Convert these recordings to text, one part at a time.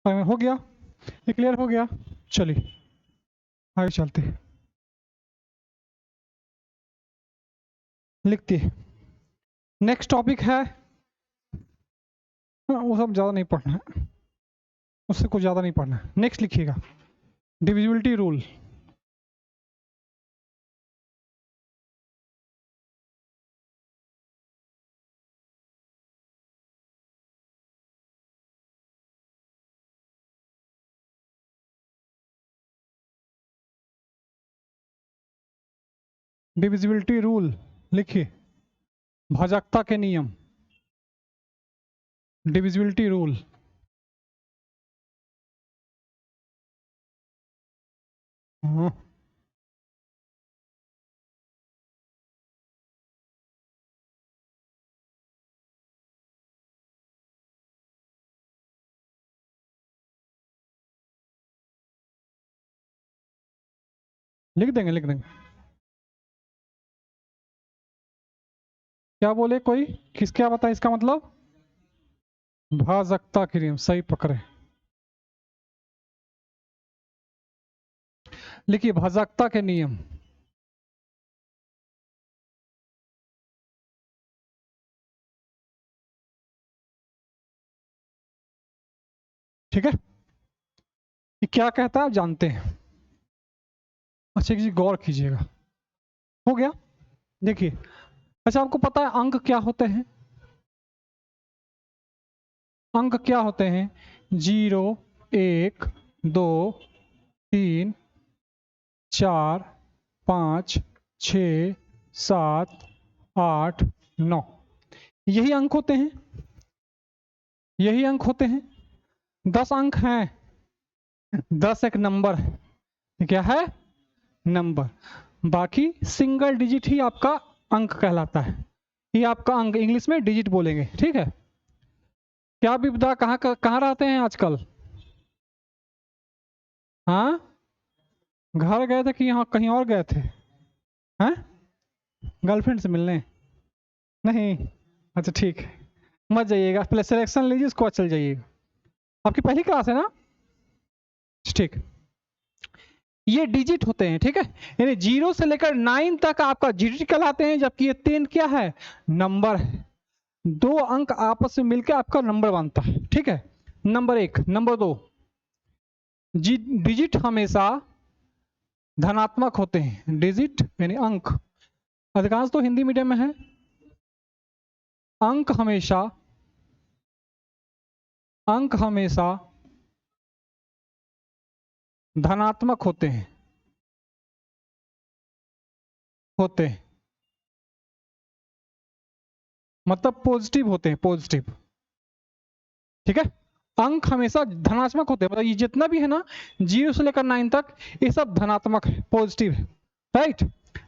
हो गया, ये क्लियर हो गया। चलिए आगे चलते हैं, लिखते हैं। नेक्स्ट टॉपिक है, वो सब ज़्यादा नहीं पढ़ना है, उससे कुछ ज़्यादा नहीं पढ़ना है। नेक्स्ट लिखिएगा, डिविजिबिलिटी रूल। डिविजिबिलिटी रूल लिखिए, भाजकता के नियम, डिविजिबिलिटी रूल। हाँ, लिख देंगे लिख देंगे। क्या बोले कोई, किस क्या बताए इसका मतलब? भाजकता के नियम, सही पकड़े। लिखिए भाजकता के नियम। ठीक है, ये क्या कहता है आप जानते हैं? अच्छा जी गौर कीजिएगा, हो गया। देखिए, अच्छा आपको पता है अंक क्या होते हैं? अंक क्या होते हैं? 0, 1, 2, 3, 4, 5, 6, 7, 8, 9, यही अंक होते हैं, यही अंक होते हैं। 10 अंक हैं, 10 एक नंबर है। क्या है? नंबर। बाकी सिंगल डिजिट ही आपका अंक कहलाता है, ये आपका अंक, इंग्लिश में डिजिट बोलेंगे। ठीक है, क्या विपदा, कहाँ रहते हैं आजकल? हाँ, घर गए थे कि यहाँ कहीं और गए थे? हैं, गर्लफ्रेंड से मिलने? नहीं, अच्छा ठीक है, मत जाइएगा, पहले सिलेक्शन लीजिए, उसको बाद चल जाइएगा। आपकी पहली क्लास है ना? ठीक, ये डिजिट होते हैं। ठीक है, यानी 0 से लेकर 9 तक आपका डिजिट कहलाते हैं, जबकि ये 10 क्या है? नंबर है। 2 अंक आपस में मिलकर आपका नंबर बनता है। ठीक है, नंबर 1, नंबर 2, डिजिट हमेशा धनात्मक होते हैं। डिजिट यानी अंक, अधिकांश तो हिंदी मीडियम में है। अंक हमेशा, अंक हमेशा धनात्मक होते हैं, होते हैं, मतलब पॉजिटिव होते हैं, पॉजिटिव। ठीक है, अंक हमेशा धनात्मक होते हैं, मतलब ये जितना भी है ना 0 से लेकर 9 तक, ये सब धनात्मक है, पॉजिटिव है। राइट,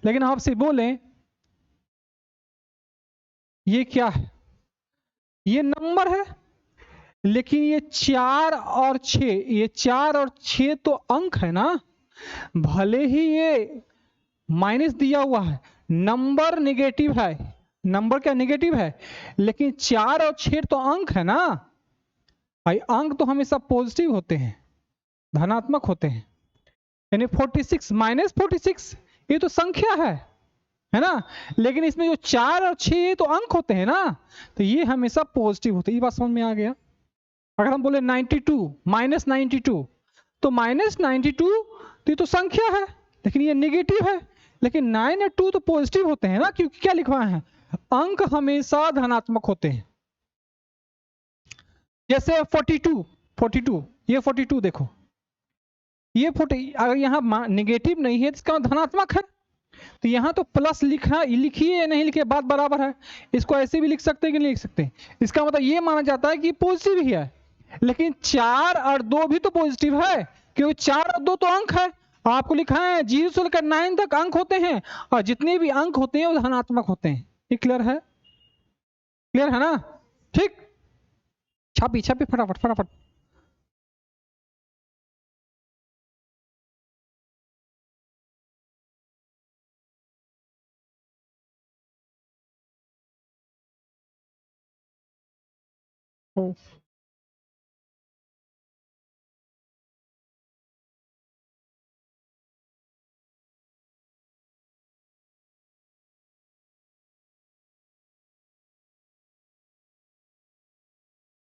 लेकिन आपसे बोलें ये क्या है? ये नंबर है, लेकिन ये 4 और 6, ये 4 और 6 तो अंक है ना, भले ही ये माइनस दिया हुआ है, नंबर नेगेटिव है, नंबर क्या नेगेटिव है, लेकिन 4 और 6 तो अंक है ना भाई, अंक तो हमेशा पॉजिटिव होते हैं, धनात्मक होते हैं। यानी 46 माइनस 46, ये तो संख्या है ना, लेकिन इसमें जो 4 और 6 तो अंक होते हैं ना, तो ये हमेशा पॉजिटिव होते हैं। ये बात समझ में आ गया? अगर हम बोले 92 माइनस 92, तो माइनस 92 तो ये तो संख्या है, लेकिन ये नेगेटिव है, लेकिन 9 और 2 तो पॉजिटिव होते हैं ना, क्योंकि क्या लिखवा है, अंक हमेशा धनात्मक होते हैं। जैसे 42, 42, ये 42 देखो, ये 40 अगर यहाँ नेगेटिव नहीं है तो इसका धनात्मक है, तो यहाँ तो प्लस लिखा, लिखिए या नहीं लिखिए बात बराबर है। इसको ऐसे भी लिख सकते हैं कि नहीं लिख सकते, इसका मतलब ये माना जाता है कि पॉजिटिव ही है, लेकिन 4 और 2 भी तो पॉजिटिव है, क्योंकि 4 और 2 तो अंक है। आपको लिखा है 0 से लेकर 9 तक अंक होते हैं, और जितने भी अंक होते हैं वो धनात्मक होते हैं। ये क्लियर है? क्लियर है ना? ठीक, छापी छापी फटाफट फटाफट।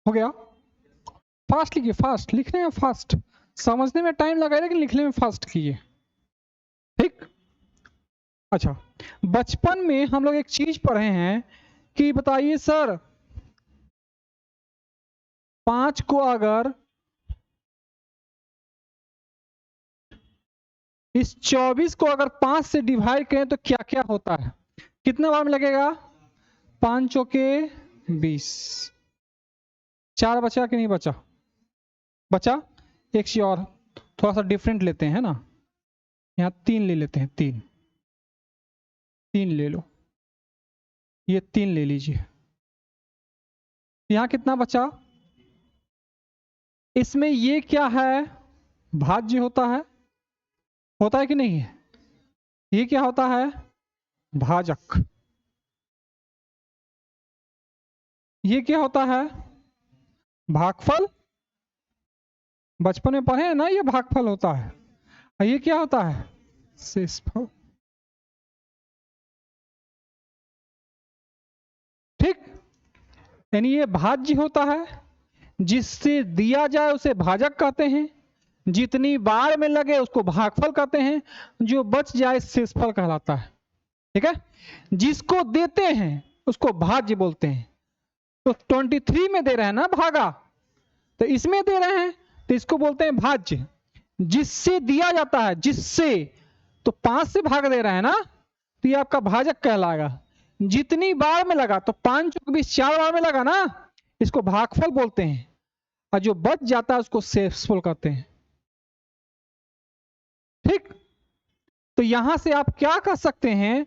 हो गया? फास्ट लिखिए, फास्ट लिखने में फास्ट, समझने में टाइम लगा लेकिन लिखने में फास्ट कीजिए, ठीक? अच्छा, बचपन में हम लोग एक चीज पढ़े हैं कि बताइए सर, 5 को अगर इस 24 को अगर 5 से डिवाइड करें तो क्या क्या होता है? कितना बार में लगेगा? 5 चौके 20। 4 बचा कि नहीं बचा? बचा। एक चीज और थोड़ा सा डिफरेंट लेते हैं ना, यहाँ 3 ले लेते हैं, 3 ले लो, ये 3 ले लीजिए। यहाँ कितना बचा? इसमें ये क्या है? भाज्य होता है कि नहीं है? ये क्या होता है? भाजक। ये क्या होता है? भागफल। बचपन में पढ़े हैं ना, ये भागफल होता है। और ये क्या होता है? शेषफल। ठीक, यानी ये भाज्य होता है, जिससे दिया जाए उसे भाजक कहते हैं, जितनी बार में लगे उसको भागफल कहते हैं, जो बच जाए शेषफल कहलाता है। ठीक है, जिसको देते हैं उसको भाज्य बोलते हैं। तो 23 में दे रहे हैं ना भागा, तो इसमें दे रहे हैं तो इसको बोलते हैं भाज्य। जिससे दिया जाता है, जिससे, तो 5 से भाग दे रहे हैं ना, तो ये आपका भाजक कहलाएगा। जितनी बार में लगा, तो 5 चौक 20, 4 बार में लगा ना, इसको भागफल बोलते हैं, और जो बच जाता है उसको शेषफल कहते हैं। ठीक, तो यहां से आप क्या कर सकते हैं?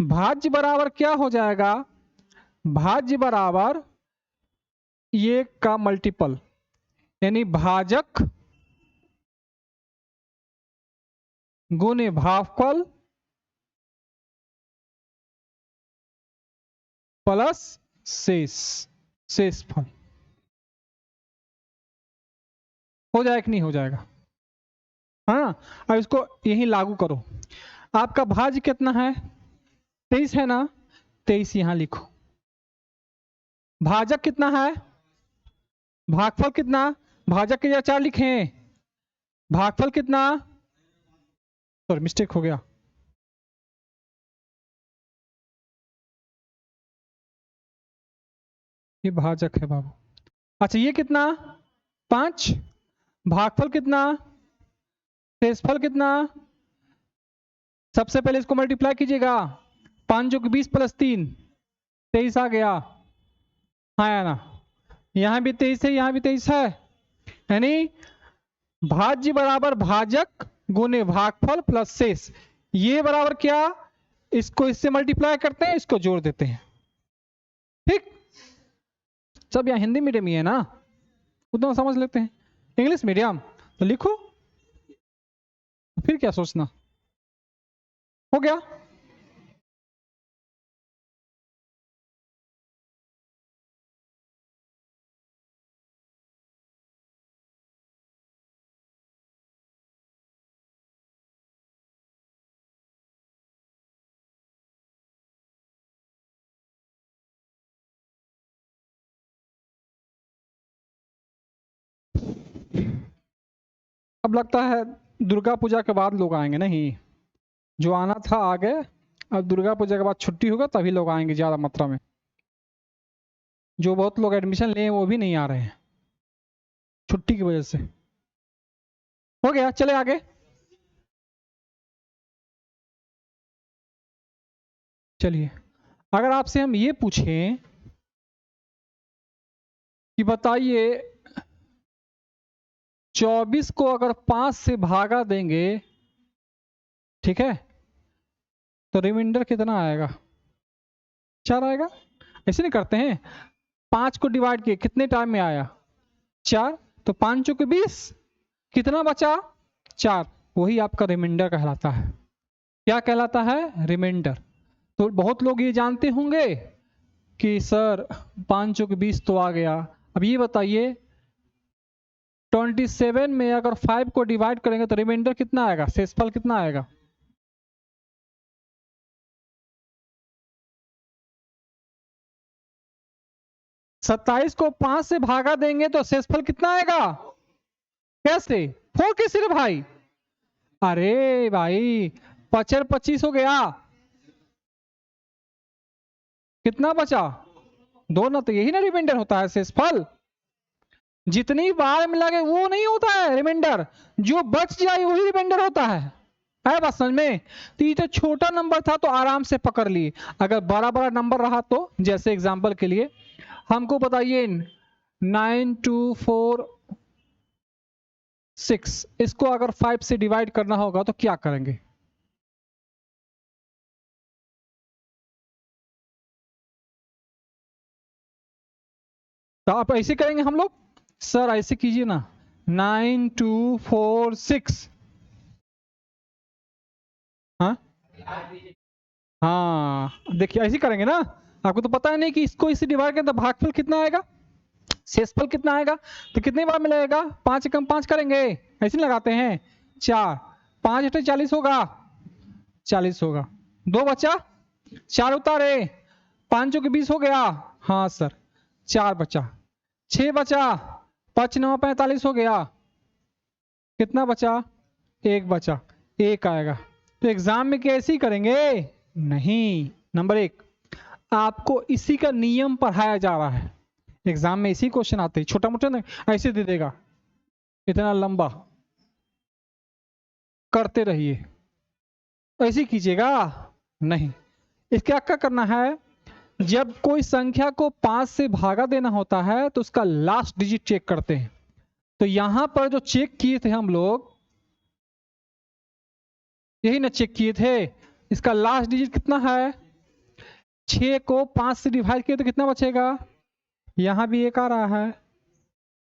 भाज्य बराबर क्या हो जाएगा? भाज्य बराबर ये का मल्टीपल, यानी भाजक गुने भागफल प्लस शेषफल। हो जाएगा कि नहीं हो जाएगा? हाँ, अब इसको यही लागू करो। आपका भाज्य कितना है? 23 है ना, 23 यहां लिखो। भाजक कितना है? भागफल कितना? भाजक के जगह 4 लिखे, भागफल कितना? सॉरी मिस्टेक हो गया, ये भाजक है बाबू। अच्छा, ये कितना? 5। भागफल कितना? शेषफल कितना? सबसे पहले इसको मल्टीप्लाई कीजिएगा, 5 जो कि 20 प्लस 3, 23 आ गया। हाँ या ना? यहां भी 23 है, यहां भी 23 है, यानी भाज्य बराबर भाजक गुने भागफल प्लस शेष। ये बराबर क्या? इसको इससे मल्टीप्लाई करते हैं, इसको जोड़ देते हैं। ठीक, सब यहाँ हिंदी मीडियम ही है ना, उतना समझ लेते हैं। इंग्लिश मीडियम तो लिखो, फिर क्या सोचना। हो गया? अब लगता है दुर्गा पूजा के बाद लोग आएंगे, नहीं? जो आना था आ गए, अब दुर्गा पूजा के बाद छुट्टी होगा तभी लोग आएंगे ज्यादा मात्रा में। जो बहुत लोग एडमिशन लिए वो भी नहीं आ रहे हैं छुट्टी की वजह से। हो गया, चले आगे। चलिए, अगर आपसे हम ये पूछें कि बताइए 24 को अगर 5 से भागा देंगे, ठीक है, तो रिमाइंडर कितना आएगा? 4 आएगा। ऐसे नहीं करते हैं, 5 को डिवाइड किए कितने टाइम में आया? 4, तो 5 चौके 20, कितना बचा? 4, वही आपका रिमाइंडर कहलाता है। क्या कहलाता है? रिमाइंडर। तो बहुत लोग ये जानते होंगे कि सर 5 चौके 20 तो आ गया। अब ये बताइए 27 में अगर 5 को डिवाइड करेंगे तो रिमाइंडर कितना आएगा? शेषफल कितना आएगा? 27 को 5 से भागा देंगे तो शेषफल कितना आएगा? कैसे? 4 कैसे रे भाई? अरे भाई 25 हो गया, कितना बचा? 2 ना, तो यही ना रिमाइंडर होता है शेषफल। जितनी बार मिलाके वो नहीं होता है रिमाइंडर, जो बच जाए वही रिमाइंडर होता है बात समझ में? तो ये तो छोटा नंबर था तो आराम से पकड़ लिए। अगर बड़ा बड़ा नंबर रहा तो, जैसे एग्जांपल के लिए हमको बताइए 9246, इसको अगर 5 से डिवाइड करना होगा तो क्या करेंगे? तो आप ऐसे करेंगे हम लोग, सर ऐसे कीजिए ना 9246, हाँ हाँ देखिए ऐसे करेंगे ना। आपको तो पता है नहीं कि इसको इसे डिवाइड करें तो भागफल कितना आएगा, शेषफल कितना आएगा, तो कितनी बार मिलेगा? 5 एकम 5 करेंगे, ऐसे लगाते हैं 4, 5 अठे 40 होगा, 40 होगा, 2 बचा, 4 उतारे, 5 के 20 हो गया, हाँ सर 4 बचा, 6 बचा, 5 9 45 हो गया, कितना बचा? 1 बचा, 1 आएगा। तो एग्जाम में कैसे ही करेंगे? नहीं, नंबर 1 आपको इसी का नियम पढ़ाया जा रहा है। एग्जाम में इसी क्वेश्चन आते हैं, छोटा मोटा ऐसे दे देगा, इतना लंबा, करते रहिए, ऐसे कीजिएगा नहीं। इसका क्या करना है, जब कोई संख्या को 5 से भागा देना होता है तो उसका लास्ट डिजिट चेक करते हैं। तो यहां पर जो चेक किए थे हम लोग, यही ना चेक किए थे, इसका लास्ट डिजिट कितना है? 6 को 5 से डिवाइड किए तो कितना बचेगा? यहां भी 1 आ रहा है,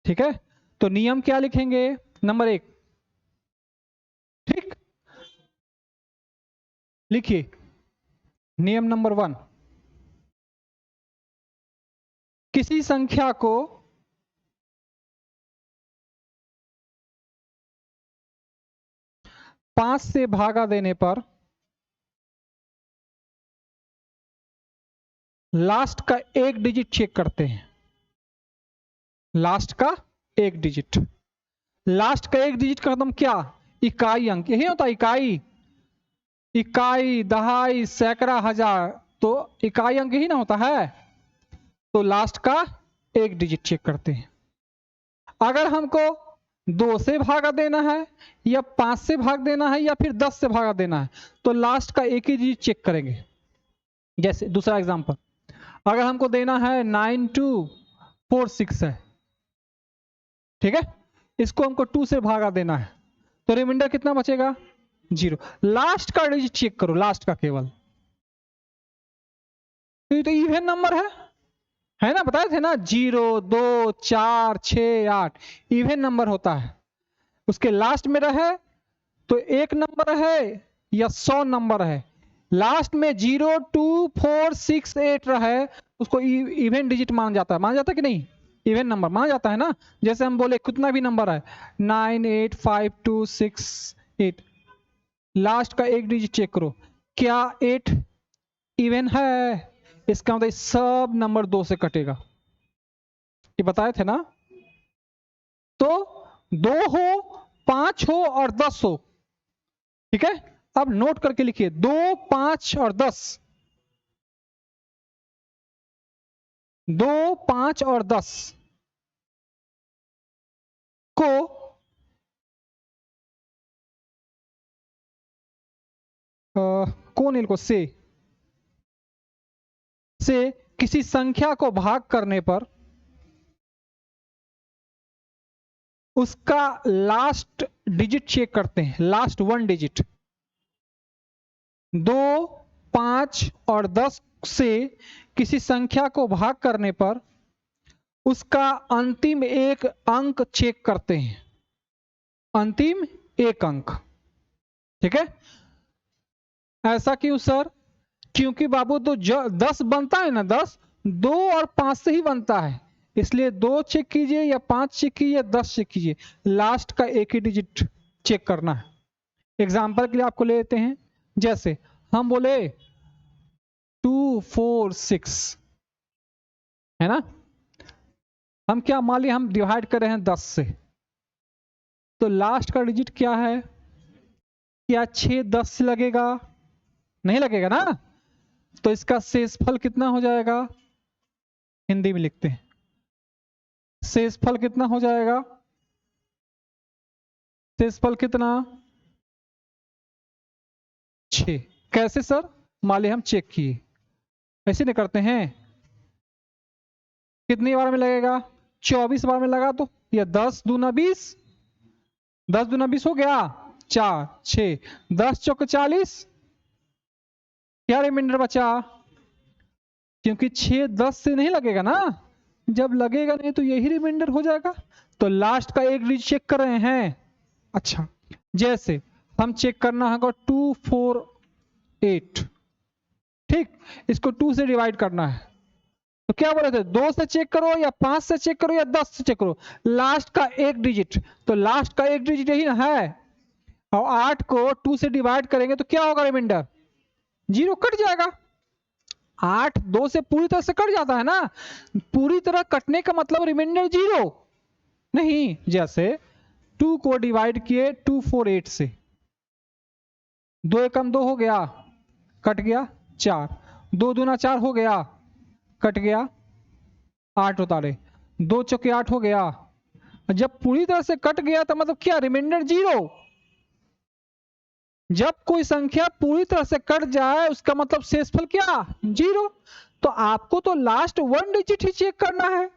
ठीक है। तो नियम क्या लिखेंगे? नंबर 1, ठीक, लिखिए नियम नंबर 1, किसी संख्या को पांच से भागा देने पर लास्ट का एक डिजिट चेक करते हैं। लास्ट का एक डिजिट, लास्ट का एक डिजिट का मतलब क्या? इकाई अंक, यही होता है इकाई, इकाई दहाई सैकड़ा हजार, तो इकाई अंक ही ना होता है। तो लास्ट का एक डिजिट चेक करते हैं। अगर हमको 2 से भागा देना है या 5 से भाग देना है या फिर 10 से भागा देना है तो लास्ट का एक ही डिजिट चेक करेंगे। जैसे दूसरा एग्जांपल, अगर हमको देना है 9246 है, ठीक है, इसको हमको 2 से भागा देना है तो रिमाइंडर कितना बचेगा? 0। लास्ट का डिजिट चेक करो, लास्ट का केवल, तो ये तो इवन नंबर है ना, बताए थे ना 0 2 4 6 8 इवन नंबर होता है। उसके लास्ट में रहे तो एक नंबर है या 100 नंबर है, लास्ट में 0 2 4 6 8 रहे उसको इवन डिजिट माना जाता है। माना जाता है कि नहीं? इवन नंबर माना जाता है ना। जैसे हम बोले कितना भी नंबर है 9 8 5 2 6 8, लास्ट का एक डिजिट चेक करो, क्या 8 इवन है? इसका मतलब सब नंबर 2 से कटेगा, ये बताए थे ना। तो 2 हो 5 हो और 10 हो, ठीक है। अब नोट करके लिखिए 2 5 और 10, 2 5 और 10 को कौन इनको से किसी संख्या को भाग करने पर उसका लास्ट डिजिट चेक करते हैं, लास्ट 1 डिजिट। 2 5 और 10 से किसी संख्या को भाग करने पर उसका अंतिम एक अंक चेक करते हैं, अंतिम एक अंक, ठीक है। ऐसा क्यों सर? क्योंकि बाबू तो 10 बनता है ना, 10 2 और 5 से ही बनता है, इसलिए 2 चेक कीजिए या 5 चेक कीजिए या 10 चेक कीजिए, लास्ट का एक ही डिजिट चेक करना है। एग्जाम्पल के लिए आपको ले लेते हैं, जैसे हम बोले 2 4 6 है ना, हम क्या मान लिया, हम डिवाइड कर रहे हैं 10 से, तो लास्ट का डिजिट क्या है? क्या 6 10 से लगेगा? नहीं लगेगा ना। तो इसका शेषफल कितना हो जाएगा? हिंदी में लिखते हैं, शेषफल कितना हो जाएगा? शेषफल कितना? 6। कैसे सर? मान लिया हम चेक किए, ऐसे नहीं करते हैं। कितनी बार में लगेगा? 24 बार में लगा तो ये 10 दूना 20, 10 दूना 20 हो गया 4 6, 10 चौक 40, क्या रिमाइंडर बचा? क्योंकि 6 10 से नहीं लगेगा ना, जब लगेगा नहीं तो यही रिमाइंडर हो जाएगा। तो लास्ट का एक डिजिट चेक कर रहे हैं। अच्छा, जैसे हम चेक करना होगा 2 4 8, ठीक, इसको 2 से डिवाइड करना है, तो क्या बोले थे, 2 से चेक करो या 5 से चेक करो या 10 से चेक करो, लास्ट का एक डिजिट। तो लास्ट का एक डिजिट यही ना है, और 8 को 2 से डिवाइड करेंगे तो क्या होगा रिमाइंडर? 0 कट जाएगा। 8 2 से पूरी तरह से कट जाता है ना, पूरी तरह कटने का मतलब रिमाइंडर 0 नहीं। जैसे 2 को डिवाइड किए 2 4 8 से, 2 एकम 2 हो गया, कट गया 4, 2 दूना 4 हो गया, कट गया 8 उतारे, 2 चौके 8 हो गया। जब पूरी तरह से कट गया तो मतलब क्या, रिमाइंडर 0। जब कोई संख्या पूरी तरह से कट जाए उसका मतलब शेषफल क्या? 0। तो आपको तो लास्ट 1 डिजिट ही चेक करना है।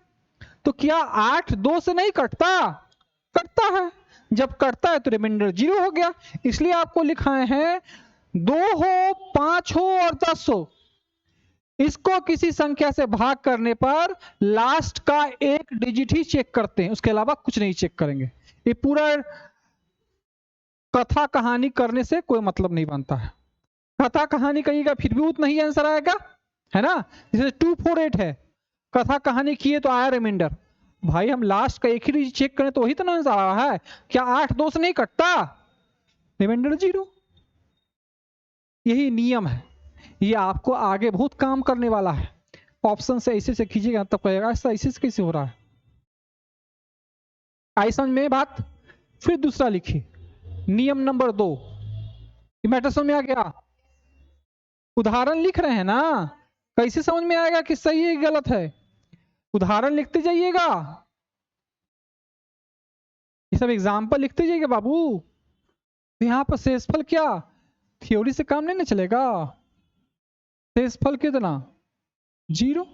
तो क्या 8 2 से नहीं कटता? कटता है। जब कटता है तो रिमाइंडर 0 हो गया। इसलिए आपको लिखाए हैं 2 हो 5 हो और 10 हो, इसको किसी संख्या से भाग करने पर लास्ट का एक डिजिट ही चेक करते हैं, उसके अलावा कुछ नहीं चेक करेंगे। ये पूरा कथा कहानी करने से कोई मतलब नहीं बनता है। कथा कहानी कहिएगा फिर भी उतना ही आंसर आएगा, है ना। जैसे 2 4 8 है, कथा कहानी किए तो आया रिमाइंडर, भाई हम लास्ट का एक ही डिजिट चेक करें तो वही तो आंसर आ रहा है। क्या 8 2 से नहीं कटता? रिमाइंडर 0। यही नियम है, ये आपको आगे बहुत काम करने वाला है। ऑप्शन से ऐसे से खींचेगा तब कहेगा ऐसा ऐसे से कैसे हो रहा है। आई समझ में बात? फिर दूसरा लिखिए, नियम नंबर 2। मैटर समझ में आ गया? उदाहरण लिख रहे हैं ना, कैसे समझ में आएगा कि सही है गलत है? उदाहरण लिखते जाइएगा, ये सब एग्जाम्पल लिखते जाइएगा बाबू। तो यहाँ पर शेषफल क्या, थ्योरी से काम नहीं ना चलेगा। शेषफल कितना? 0।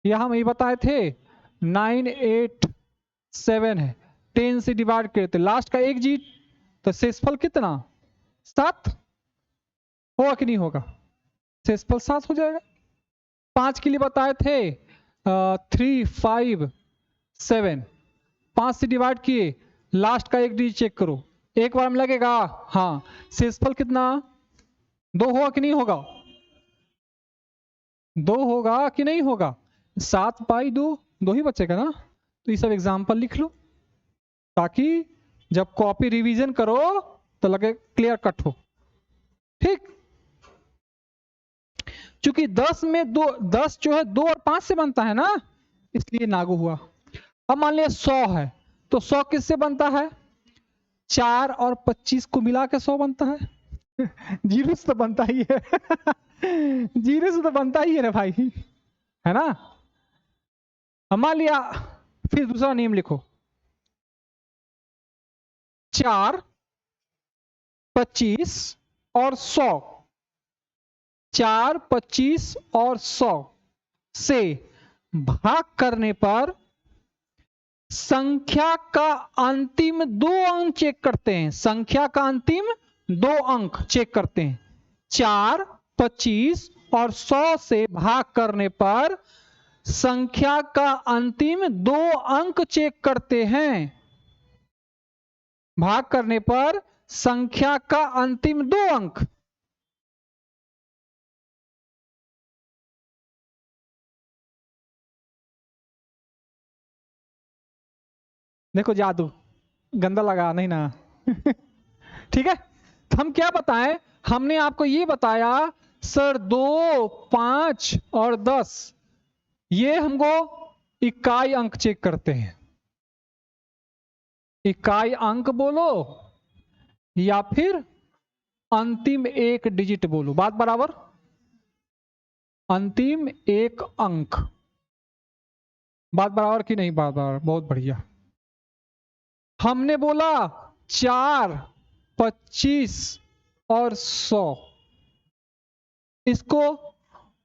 यह हम ये बताए थे 9 8 7 है, 10 से डिवाइड करते लास्ट का एक डिजिट, तो शेषफल कितना? 7 होगा कि नहीं होगा? शेषफल 7 हो जाएगा। 5 के लिए बताए थे 3 5 7, 5 से डिवाइड किए, लास्ट का एक डिजिट चेक करो, एक बार में लगेगा। हाँ, शेषफल कितना? 2 होगा कि नहीं होगा? 2 होगा कि नहीं होगा? 7 बाई 2, 2 ही बचेगा ना। तो ये सब एग्जाम्पल लिख लो ताकि जब कॉपी रिवीजन करो तो लगे क्लियर कट हो, ठीक। क्योंकि 10 में 2, 10 जो है 2 और 5 से बनता है ना, इसलिए लागू हुआ। अब मान लिया 100 है, तो 100 किससे बनता है? 4 और 25 को मिला के 100 बनता है। 0 से तो बनता ही है। 0 से तो बनता ही है ना भाई, है ना। अब मान लिया, फिर दूसरा नियम लिखो, 4 25 और 100, 4 25 और 100 से भाग करने पर संख्या का अंतिम 2 अंक चेक करते हैं। संख्या का अंतिम 2 अंक चेक करते हैं। 4 25 और 100 से भाग करने पर संख्या का अंतिम 2 अंक चेक करते हैं। भाग करने पर संख्या का अंतिम 2 अंक। देखो जादू गंदा लगा नहीं ना। ठीक है, तो हम क्या बताएं, हमने आपको ये बताया सर 2 5 और 10 ये हमको इकाई अंक चेक करते हैं, इकाई अंक बोलो या फिर अंतिम एक डिजिट बोलो, बात बराबर। अंतिम एक अंक, बात बराबर कि नहीं? बात बराबर, बहुत बढ़िया। हमने बोला 4, 25 और 100, इसको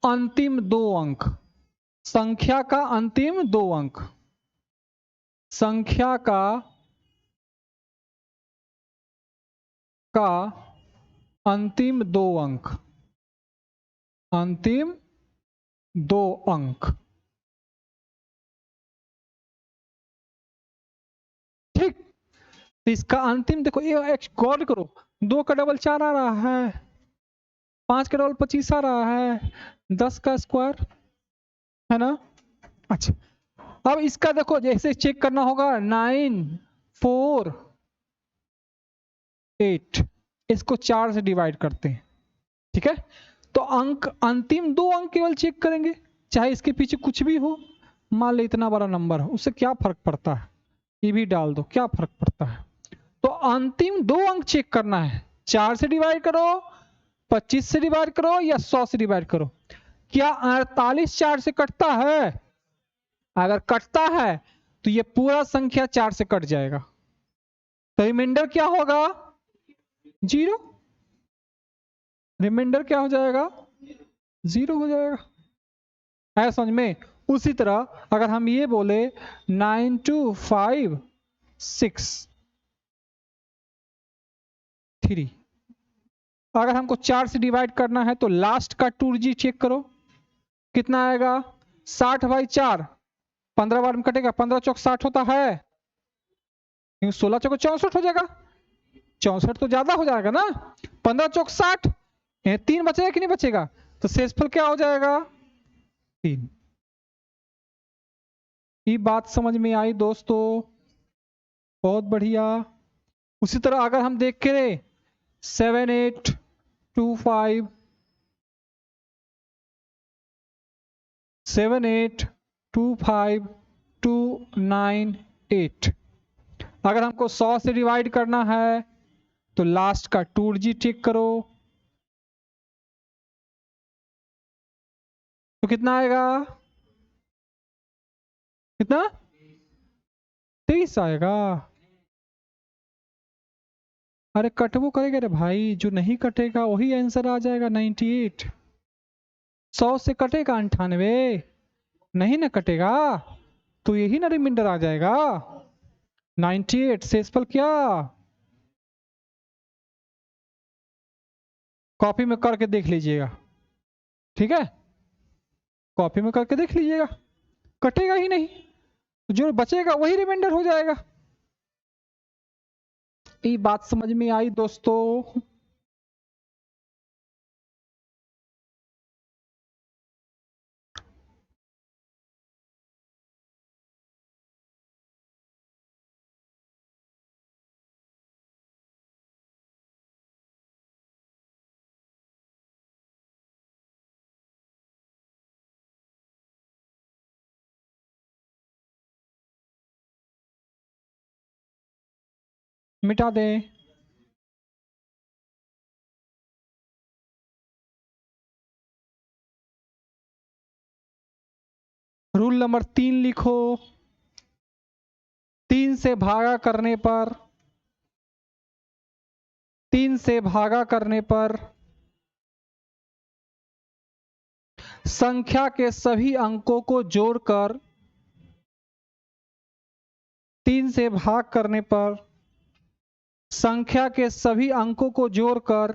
अंतिम दो अंक, संख्या का अंतिम दो अंक, संख्या का अंतिम दो अंक, अंतिम दो अंक, ठीक। तो इसका अंतिम देखो, ये गौर करो, 2 का डबल 4 आ रहा है, 5 का डबल 25 आ रहा है, 10 का स्क्वायर है ना। अच्छा, अब इसका देखो जैसे चेक करना होगा, 9, 4, 8, इसको 4 से डिवाइड करते हैं, ठीक है। तो अंक, अंतिम दो अंक केवल चेक करेंगे, चाहे इसके पीछे कुछ भी हो, मान ले इतना बड़ा नंबर हो, उससे क्या फर्क पड़ता है, ये भी डाल दो, क्या फर्क पड़ता है। तो अंतिम दो अंक चेक करना है, 4 से डिवाइड करो, 25 से डिवाइड करो या 100 से डिवाइड करो। क्या 48 4 से कटता है? अगर कटता है तो ये पूरा संख्या 4 से कट जाएगा, तो रिमाइंडर क्या होगा? 0। रिमाइंडर क्या हो जाएगा? 0 हो जाएगा, है समझ में। उसी तरह अगर हम ये बोले 9 2 5 6 3, अगर हमको 4 से डिवाइड करना है तो लास्ट का 2 चेक करो, कितना आएगा? 60 बाई 4, 15 बार में कटेगा, 15 चौक 60 होता है, 16 चौक 64 हो जाएगा, 64 तो ज्यादा हो जाएगा ना, 15 चौक 60, 3 बचेगा कि नहीं बचेगा? तो शेषफल क्या हो जाएगा? 3। ये बात समझ में आई दोस्तों? बहुत बढ़िया। उसी तरह अगर हम देख के 7 8 2 5 7 8 2 5 2 9 8, अगर हमको 100 से डिवाइड करना है तो लास्ट का 2 चेक करो, तो कितना आएगा? कितना? 23 आएगा। अरे कटवो करेगा रे भाई, जो नहीं कटेगा वही आंसर आ जाएगा 98। 100 से कटेगा 98, नहीं ना कटेगा तो यही ना रिमाइंडर आ जाएगा 98। शेषफल क्या? कॉपी में करके देख लीजिएगा, ठीक है, कॉपी में करके देख लीजिएगा, कटेगा ही नहीं, जो बचेगा वही रिमाइंडर हो जाएगा। ये बात समझ में आई दोस्तों? मिटा दें। रूल नंबर 3 लिखो, 3 से भागा करने पर, 3 से भागा करने पर संख्या के सभी अंकों को जोड़कर, 3 से भाग करने पर संख्या के सभी अंकों को जोड़कर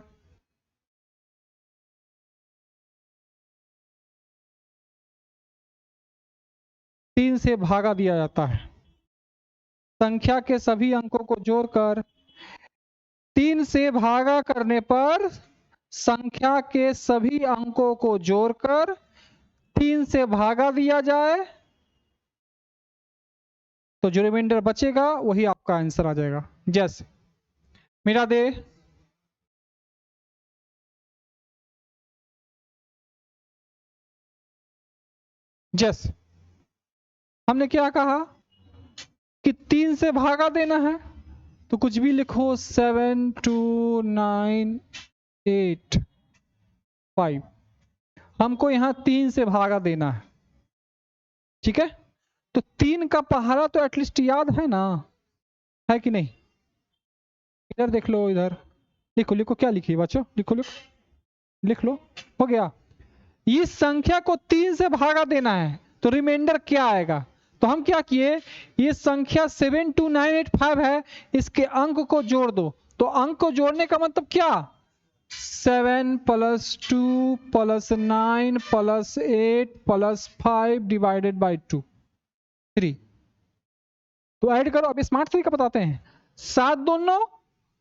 3 से भागा दिया जाता है। संख्या के सभी अंकों को जोड़कर 3 से भागा करने पर संख्या के सभी अंकों को जोड़कर 3 से भागा दिया जाए, तो जो रिमाइंडर बचेगा वही आपका आंसर आ जाएगा। जैसे मिटा दे, जैसे हमने क्या कहा कि 3 से भागा देना है, तो कुछ भी लिखो 7 2 9 8 5, हमको यहां 3 से भागा देना है, ठीक है। तो 3 का पहाड़ा तो एटलीस्ट याद है ना, है कि नहीं? इधर देख लो, इधर लिखो, लिखो क्या लिखिए बच्चों, लिखो लिखो, लिख लो, हो गया। इस संख्या को 3 से भागा देना है, तो रिमाइंडर क्या आएगा? तो हम क्या किए, ये संख्या 72985 है, इसके अंक को जोड़ दो। तो अंक को जोड़ने का मतलब क्या, 7 + 2 + 9 + 8 + 5 डिवाइडेड बाई 2 3। तो ऐड करो। अब स्मार्ट तरीका बताते हैं। 7 2 9,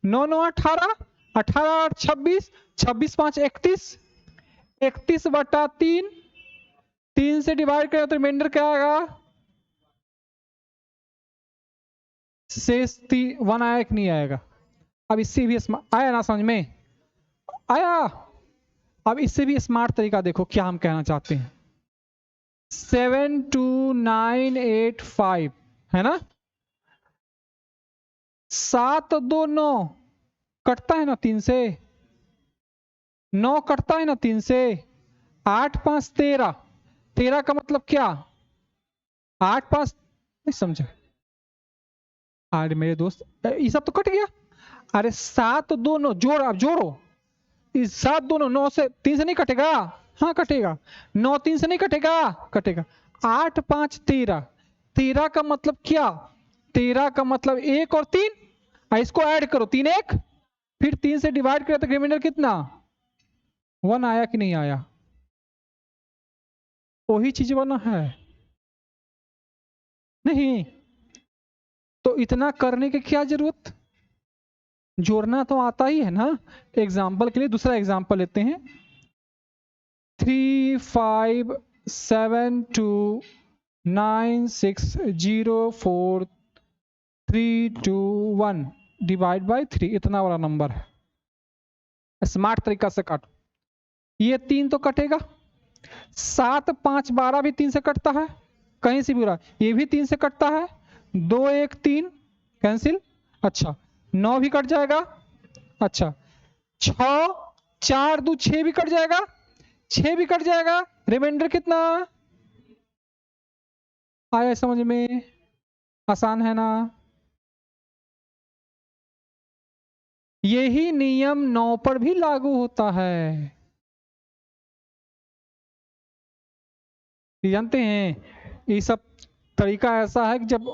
9 9 18, 18 8 26, 26 5 31, 31/3, 3 से डिवाइड करें तो रिमाइंडर क्या आएगा? शेष 1 आया कि नहीं आएगा? अब इससे भी आया ना समझ में? आया। अब इससे भी स्मार्ट तरीका देखो क्या हम कहना चाहते हैं। 72985 है ना, 7 2 9 कटता है ना 3 से, 9 कटता है ना 3 से, 8 5 13, 13 का मतलब क्या, 8 5 नहीं समझे? अरे मेरे दोस्त, ये सब तो कट गया। अरे 7 2 9 जोड़, अब जोड़ो। इस 7 2 9, 9 से 3 से नहीं कटेगा, हाँ कटेगा। 9 3 से नहीं कटेगा, कटेगा। 8 5 13, 13 का मतलब क्या, 13 का मतलब 1 और 3, इसको ऐड करो 3 1, फिर 3 से डिवाइड करें तो रिमाइंडर कितना, 1 आया कि नहीं आया? वही चीज बना है नहीं? तो इतना करने की क्या जरूरत, जोड़ना तो आता ही है ना। एग्जाम्पल के लिए दूसरा एग्जाम्पल लेते हैं। 3 5 7 2 9 6 0 4 3 2 1 डिवाइड बाई 3, इतना बड़ा नंबर है। स्मार्ट तरीका से काटो। ये 3 तो कटेगा, 7 5 12 भी 3 से कटता है, कहीं से भी रहा। ये भी 3 से कटता है, 2 1 3 कैंसिल। अच्छा 9 भी कट जाएगा। अच्छा 6 4 2 6 भी कट जाएगा, 6 भी कट जाएगा। रिमाइंडर कितना आया समझ में? आसान है ना? यही नियम 9 पर भी लागू होता है। जानते हैं ये सब तरीका ऐसा है कि जब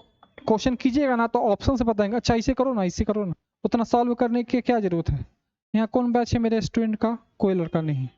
क्वेश्चन कीजिएगा ना तो ऑप्शन से बताएंगे, अच्छा इसे करो ना, इसे करो ना, उतना सॉल्व करने की क्या जरूरत है। यहाँ कौन बैच है मेरे स्टूडेंट का? कोई लड़का नहीं।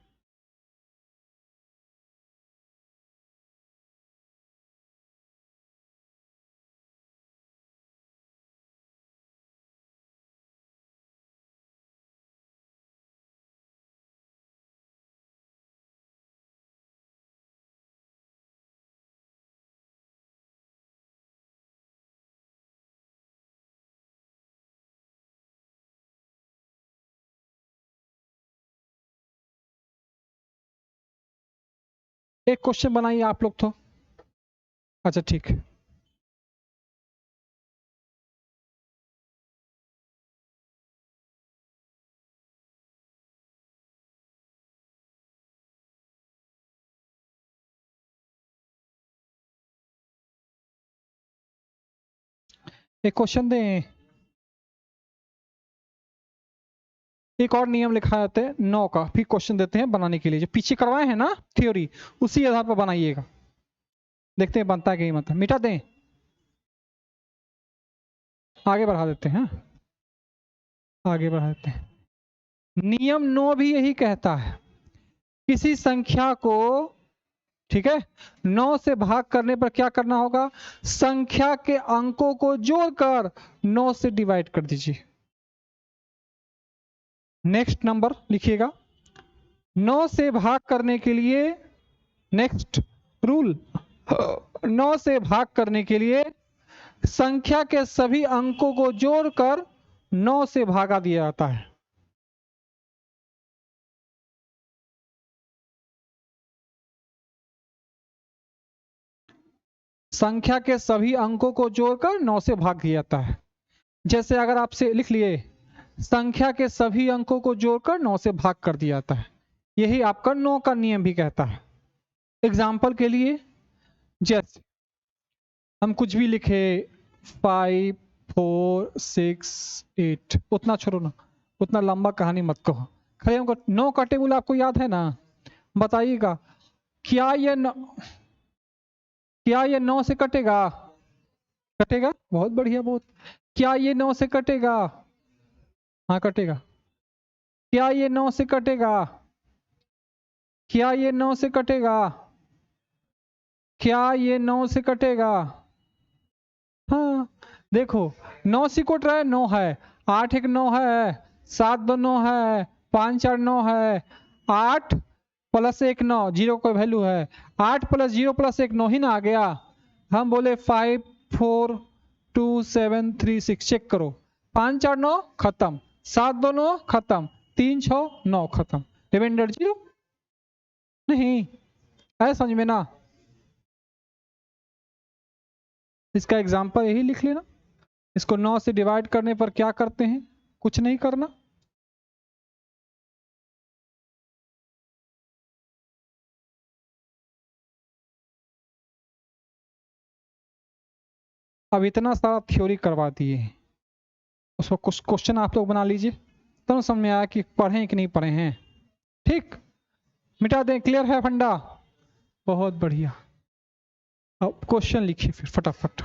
एक क्वेश्चन बनाइए आप लोग तो। अच्छा ठीक है। एक क्वेश्चन दें, एक और नियम लिखा जाता है 9 का, फिर क्वेश्चन देते हैं बनाने के लिए। जो पीछे करवाए हैं ना थ्योरी, उसी आधार पर बनाइएगा, देखते हैं बनता है कि नहीं बनता। मिटा दें, आगे बढ़ा देते हैं, आगे बढ़ा देते हैं। नियम 9 भी यही कहता है, किसी संख्या को, ठीक है, 9 से भाग करने पर क्या करना होगा, संख्या के अंकों को जोड़कर 9 से डिवाइड कर दीजिए। नेक्स्ट नंबर लिखिएगा। 9 से भाग करने के लिए, नेक्स्ट रूल, 9 से भाग करने के लिए संख्या के सभी अंकों को जोड़कर 9 से भागा दिया जाता है। संख्या के सभी अंकों को जोड़कर 9 से भाग दिया जाता है। जैसे अगर आपसे लिख लिए संख्या के सभी अंकों को जोड़कर 9 से भाग कर दिया जाता है, यही आपका 9 का नियम भी कहता है। एग्जाम्पल के लिए जैसे हम कुछ भी लिखे 5 4 6 8, उतना छोड़ो ना, उतना लंबा कहानी मत कहो, खाली हमको 9 का टेबल आपको याद है ना? बताइएगा, क्या ये 9 से कटेगा? कटेगा, बहुत बढ़िया, बहुत। क्या ये 9 से कटेगा? हाँ कटेगा। क्या ये 9 से कटेगा? क्या ये 9 से कटेगा? क्या ये 9 से कटेगा? हाँ देखो, 9 से कट रहा है, 9 है, 8 एक 9 है, 7 2 9 है, 5 4 9 है, 8 प्लस 1 9, जीरो कोई वैल्यू है, 8 प्लस 0 प्लस 1 9 ही ना आ गया। हम बोले 5 4 2 7 3 6, चेक करो, 5 4 9 खत्म, 7 2 9 खत्म, 3 6 9 खत्म, रिमाइंडर 0 नहीं। है समझ में ना? इसका एग्जाम्पल यही लिख लेना। इसको 9 से डिवाइड करने पर क्या करते हैं? कुछ नहीं करना। अब इतना सारा थ्योरी करवा दिए, उसको कुछ क्वेश्चन आप लोग बना लीजिए, तब समझ में आया कि पढ़े कि नहीं पढ़े हैं। ठीक, मिटा दें, क्लियर है फंडा? बहुत बढ़िया। अब क्वेश्चन लिखिए फिर फटाफट।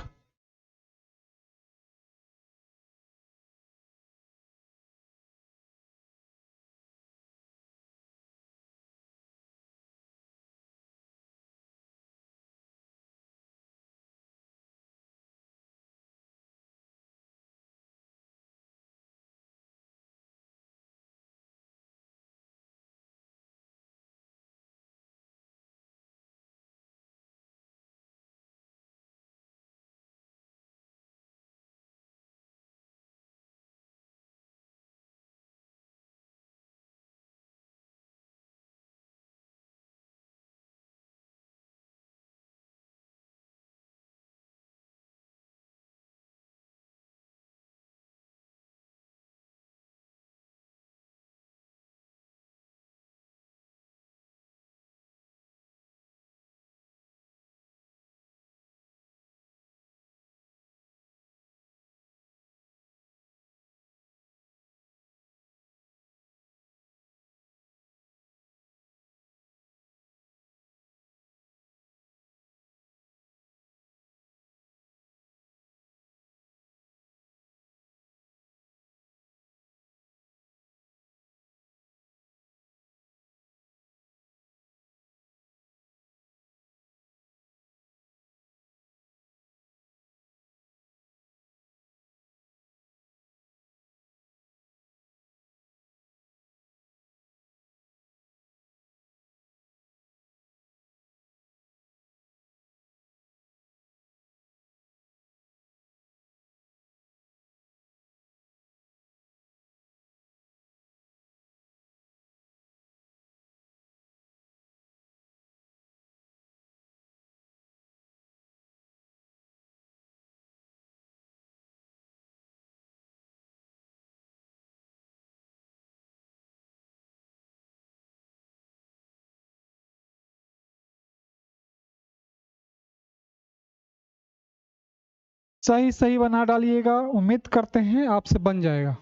सही सही बना डालिएगा, उम्मीद करते हैं आपसे बन जाएगा।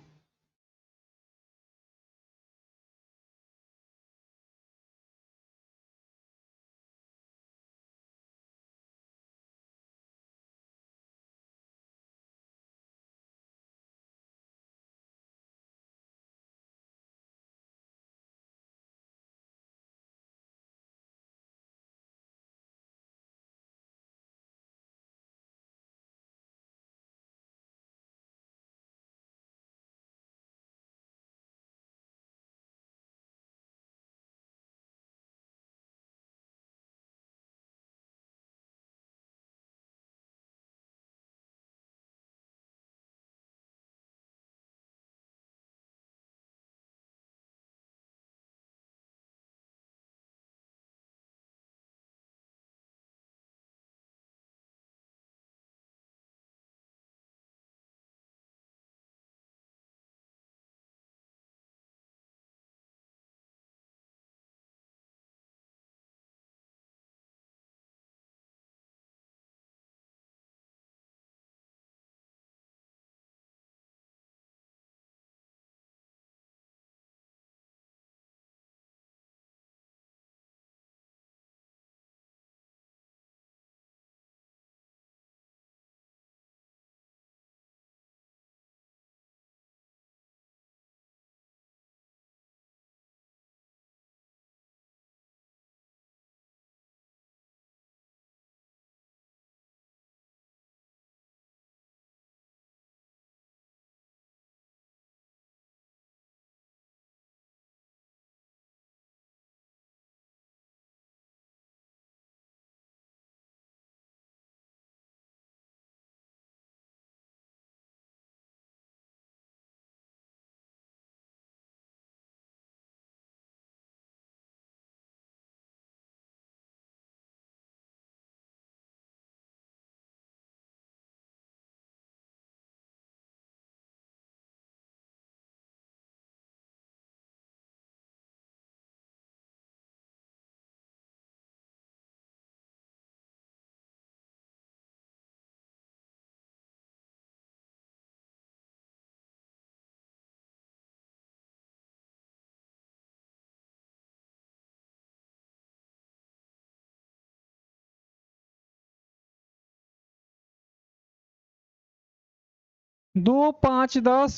2 5 10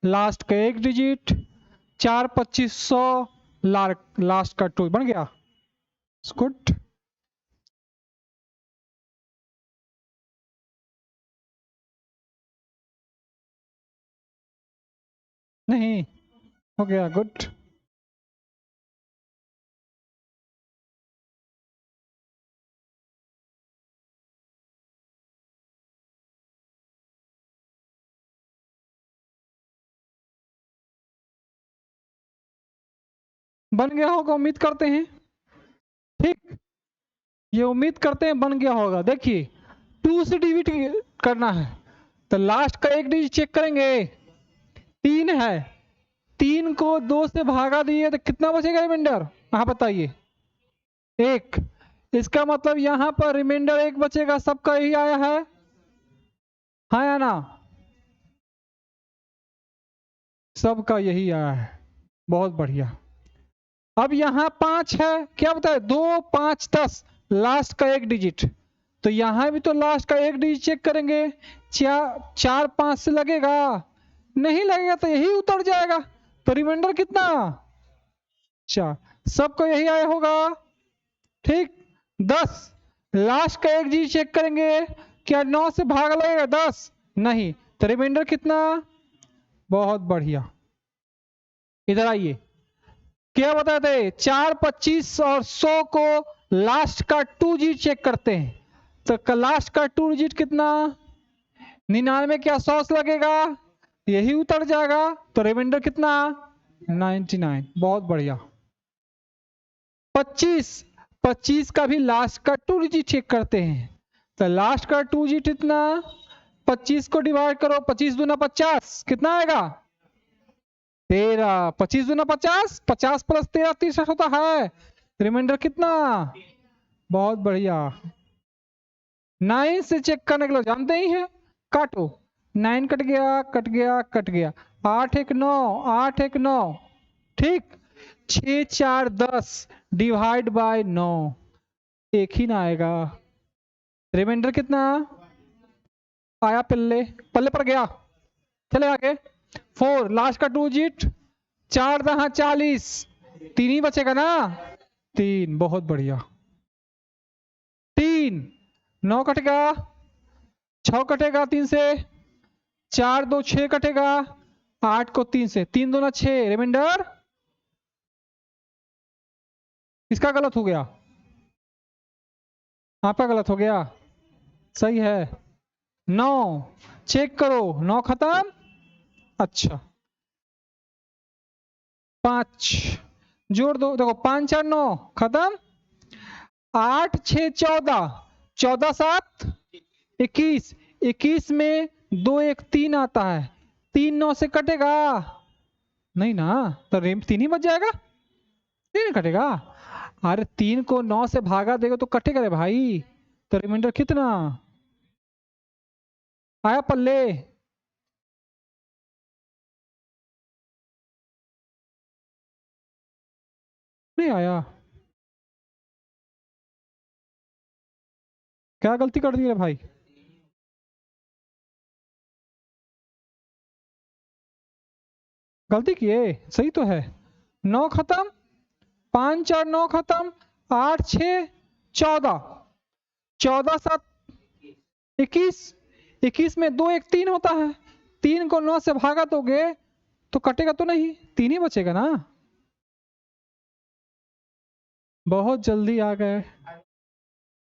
लास्ट का एक डिजिट, 4 2500 लास्ट का 2 बन गया। गुड। नहीं हो गया, गुड। बन गया होगा, उम्मीद करते हैं। ठीक, ये उम्मीद करते हैं बन गया होगा। देखिए 2 से डिविड करना है तो लास्ट का एक डिजिट चेक करेंगे। 3 है, 3 को 2 से भागा दिए तो कितना बचेगा रिमाइंडर? हाँ बताइए। 1। इसका मतलब यहाँ पर रिमाइंडर 1 बचेगा। सबका यही आया है, हाँ या ना? सबका यही आया है, बहुत बढ़िया। अब यहाँ 5 है, क्या बताए? 2 5 10 लास्ट का एक डिजिट, तो यहाँ भी तो लास्ट का एक डिजिट चेक करेंगे। 4 5 से लगेगा? नहीं लगेगा तो यही उतर जाएगा। तो रिमाइंडर कितना? 4। सबको यही आया होगा। ठीक। 10 लास्ट का एक डिजिट चेक करेंगे। क्या 9 से भाग लगेगा 10? नहीं, तो रिमाइंडर कितना? बहुत बढ़िया। इधर आइए, क्या बताए थे? 4 25 और 100 को लास्ट का 2 डिजिट चेक करते हैं। तो लास्ट का 2 डिजिट कितना? 99। क्या 100 से लगेगा? यही उतर जाएगा। तो रिमाइंडर कितना? 99। बहुत बढ़िया। 25 25 का भी लास्ट का 2 डिजिट चेक करते हैं। तो लास्ट का 2 डिजिट इतना? 25 को डिवाइड करो, 25 दूना 50, कितना आएगा? 13। 25 दूना 50, 50 प्लस 13 63 होता है। रिमाइंडर कितना? बहुत बढ़िया। 9 से चेक करने के लिए जानते ही हैं, काटो। 9 कट गया, कट गया, कट गया। 8 1 9, 8 1 9। ठीक। 6 4 10 डिवाइड बाय 9, एक ही ना आएगा। रिमाइंडर कितना आया? पल्ले पल्ले पर गया। चले आगे। 4 लास्ट का 2 डिजिट, 4 दहा 40, 3 ही बचेगा ना? 3। बहुत बढ़िया। 3 9 कटेगा, 6 कटेगा 3 से, 4 2 6 कटेगा, 8 को 3 से, 3 2 6। रिमाइंडर इसका गलत हो गया, आपका गलत हो गया। सही है 9। चेक करो, 9 खत्म। अच्छा 5 जोड़ दो, देखो 5 4 9 खत्म। 8 6 14, 14 7 21, 21 में 2 1 3 आता है। 3 9 से कटेगा नहीं ना, तो 3 ही बच जाएगा। 3 कटेगा? अरे 3 को 9 से भागा देगा तो कटेगा रे भाई। तो रिमाइंडर कितना आया पल्ले? नहीं आया। क्या गलती कर दी रे भाई? गलती किए, सही तो है। 9 खत्म, 5 4 9 खत्म, 8 6 14, 14 7 21, 21 में 2 1 3 होता है। 3 को 9 से भागा दोगे तो कटेगा तो नहीं, 3 ही बचेगा ना। बहुत जल्दी आ गए।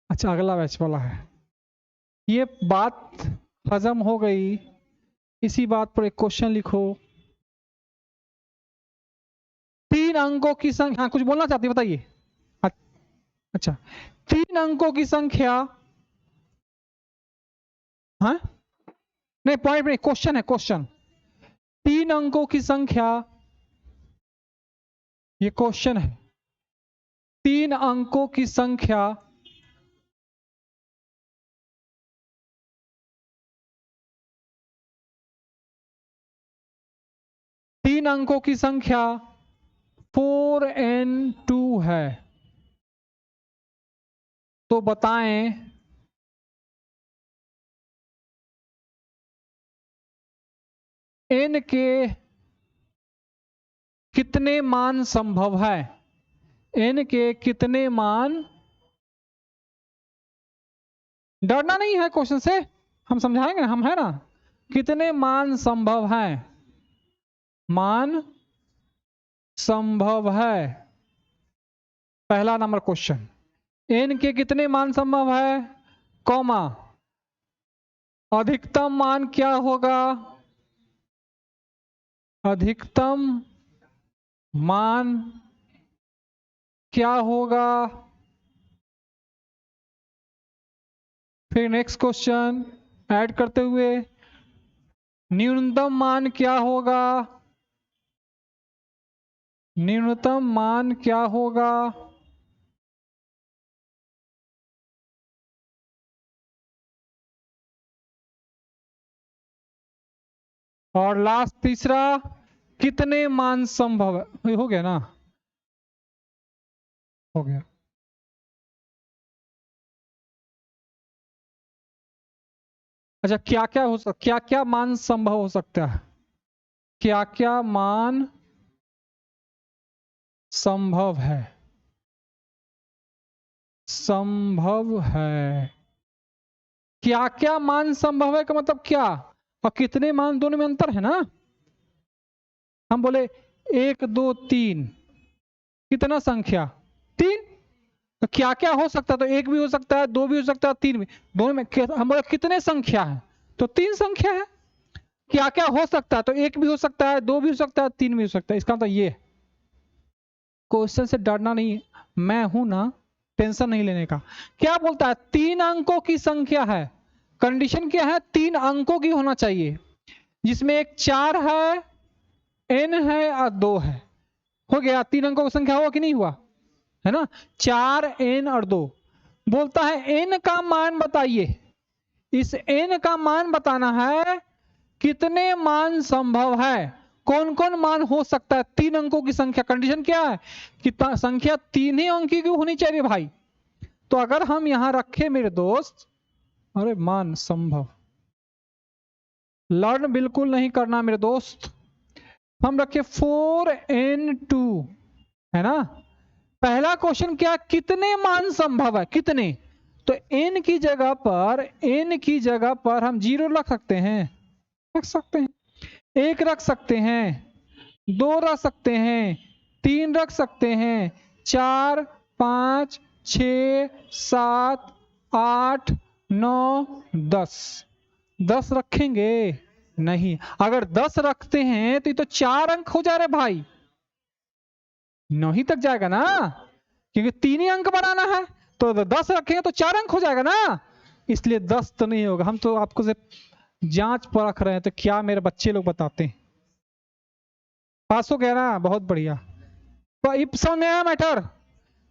अच्छा अगला बैच वाला है। ये बात हजम हो गई, इसी बात पर एक क्वेश्चन लिखो। 3 अंकों की संख्या, हाँ कुछ बोलना चाहती है बताइए। अच्छा 3 अंकों की संख्या, हाँ नहीं पॉइंट नहीं, क्वेश्चन है क्वेश्चन। 3 अंकों की संख्या, ये क्वेश्चन है। 3 अंकों की संख्या 3 अंकों की संख्या 4n2 है, तो बताएं n के कितने मान संभव है? n के कितने मान, डरना नहीं है क्वेश्चन से, हम समझाएंगे, हम है ना। कितने मान संभव है? मान संभव है, पहला नंबर क्वेश्चन। n के कितने मान संभव है, कॉमा, अधिकतम मान क्या होगा? अधिकतम मान क्या होगा? फिर नेक्स्ट क्वेश्चन ऐड करते हुए, न्यूनतम मान क्या होगा? न्यूनतम मान क्या होगा? और लास्ट तीसरा, कितने मान संभव है? हो गया ना, हो गया। अच्छा, क्या क्या हो सकता, क्या क्या मान संभव हो सकता है? क्या क्या मान संभव है? संभव है, क्या क्या मान संभव है का मतलब क्या, और कितने मान, दोनों में अंतर है ना। हम बोले 1 2 3, कितना संख्या? 3। तो क्या क्या हो सकता है? तो 1 भी हो सकता है, 2 भी हो सकता है, 3 भी, दोनों में हम बोले कितने संख्या है? तो 3 संख्या है। क्या क्या हो सकता है? तो 1 भी हो सकता है, 2 भी हो सकता है, 3 भी हो सकता है। इसका मतलब ये, क्वेश्चन से डरना नहीं, मैं हूं ना, टेंशन नहीं लेने का। क्या बोलता है? 3 अंकों की संख्या है, कंडीशन क्या है? 3 अंकों की होना चाहिए, जिसमें एक 4 है, n है और 2 है। हो गया, 3 अंकों की संख्या हुआ कि नहीं हुआ? है ना, 4 n और 2। बोलता है n का मान बताइए। इस n का मान बताना है, कितने मान संभव है, कौन कौन मान हो सकता है? 3 अंकों की संख्या, कंडीशन क्या है कि संख्या 3 ही अंकी की होनी चाहिए भाई। तो अगर हम यहां रखे मेरे दोस्त, अरे मान संभव, लर्न बिल्कुल नहीं करना मेरे दोस्त, हम रखे 4n2, है ना। पहला क्वेश्चन क्या, कितने मान संभव है, कितने? तो n की जगह पर, n की जगह पर हम 0 रख सकते हैं, रख सकते हैं, 1 रख सकते हैं, 2 रख सकते हैं, 3 रख सकते हैं, 4 5 6 7 8 9 10। 10 रखेंगे नहीं, अगर 10 रखते हैं तो ये तो 4 अंक हो जा रहे भाई, 9 ही तक जाएगा ना, क्योंकि 3 ही अंक बनाना है। तो 10 रखेंगे तो 4 अंक हो जाएगा ना, इसलिए 10 तो नहीं होगा। हम तो आपको सिर्फ जांच परख रहे हैं, तो क्या मेरे बच्चे लोग बताते हैं। पास हो गया ना, बहुत बढ़िया। तो समझ में आया मैटर।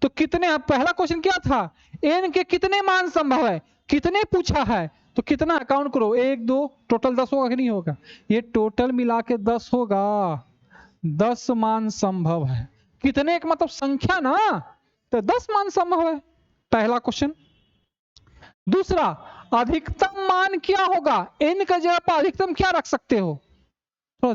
तो कितने, पहला क्वेश्चन क्या था, n के कितने मान संभव है, कितने पूछा है, तो कितना काउंट करो, 1 2, टोटल 10 होगा कि नहीं होगा? ये टोटल मिला के 10 होगा, 10 मान संभव है। कितने का मतलब संख्या ना, तो 10 मान संभव है, पहला क्वेश्चन। दूसरा, अधिकतम मान क्या होगा? n का जगह पर अधिकतम क्या रख सकते हो? तो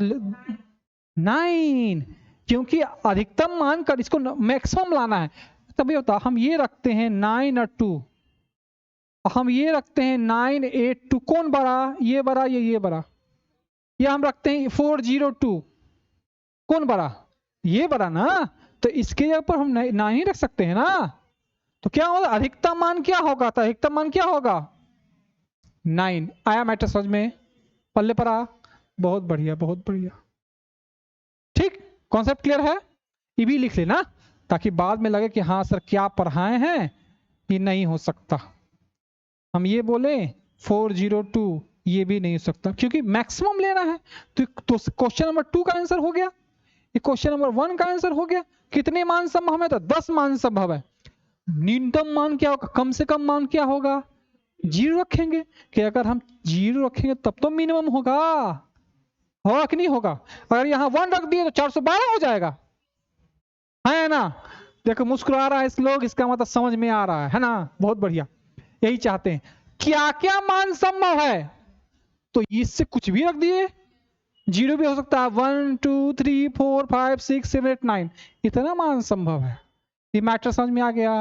9, क्योंकि अधिकतम मान कर इसको मैक्सिमम लाना है। तभी होता, हम ये रखते हैं 9 और 2, हम ये रखते हैं 9 8 2, कौन बड़ा, ये बड़ा ये बड़ा, या हम रखते हैं 4 0 2, कौन बड़ा, ये बड़ा ना। तो इसके जगह पर हम 9 ही रख सकते हैं ना। तो क्या होगा, अधिकतम मान क्या होगा? तो अधिकतम मान क्या होगा? 9। आया मैटर समझ में, पल्ले पर आ, बहुत बढ़िया बहुत बढ़िया, ठीक, कॉन्सेप्ट क्लियर है। ये भी लिख लेना, ताकि बाद में लगे कि हाँ सर क्या पढ़ाए हैं, ये नहीं हो सकता। हम ये बोले 402, ये भी नहीं हो सकता, क्योंकि मैक्सिमम लेना है। तो क्वेश्चन नंबर 2 का आंसर हो गया, ये क्वेश्चन नंबर 1 का आंसर हो गया। कितने मान संभव है? तो 10 मान संभव है। न्यूनतम मान क्या होगा, कम से कम मान क्या होगा? 0 रखेंगे, कि अगर हम 0 रखेंगे तब तो मिनिमम होगा कि नहीं होगा? अगर यहाँ 1 रख दिए तो 412 हो जाएगा, है ना। देखो मुस्कुरा रहा है इस लोग, इसका मतलब समझ में आ रहा है ना, बहुत बढ़िया, यही चाहते हैं। क्या क्या मान संभव है? तो इससे कुछ भी रख दिए, जीरो भी हो सकता है, 1 2 3 4 5 6 7 8 9, इतना मान संभव है। ये मैटर समझ में आ गया?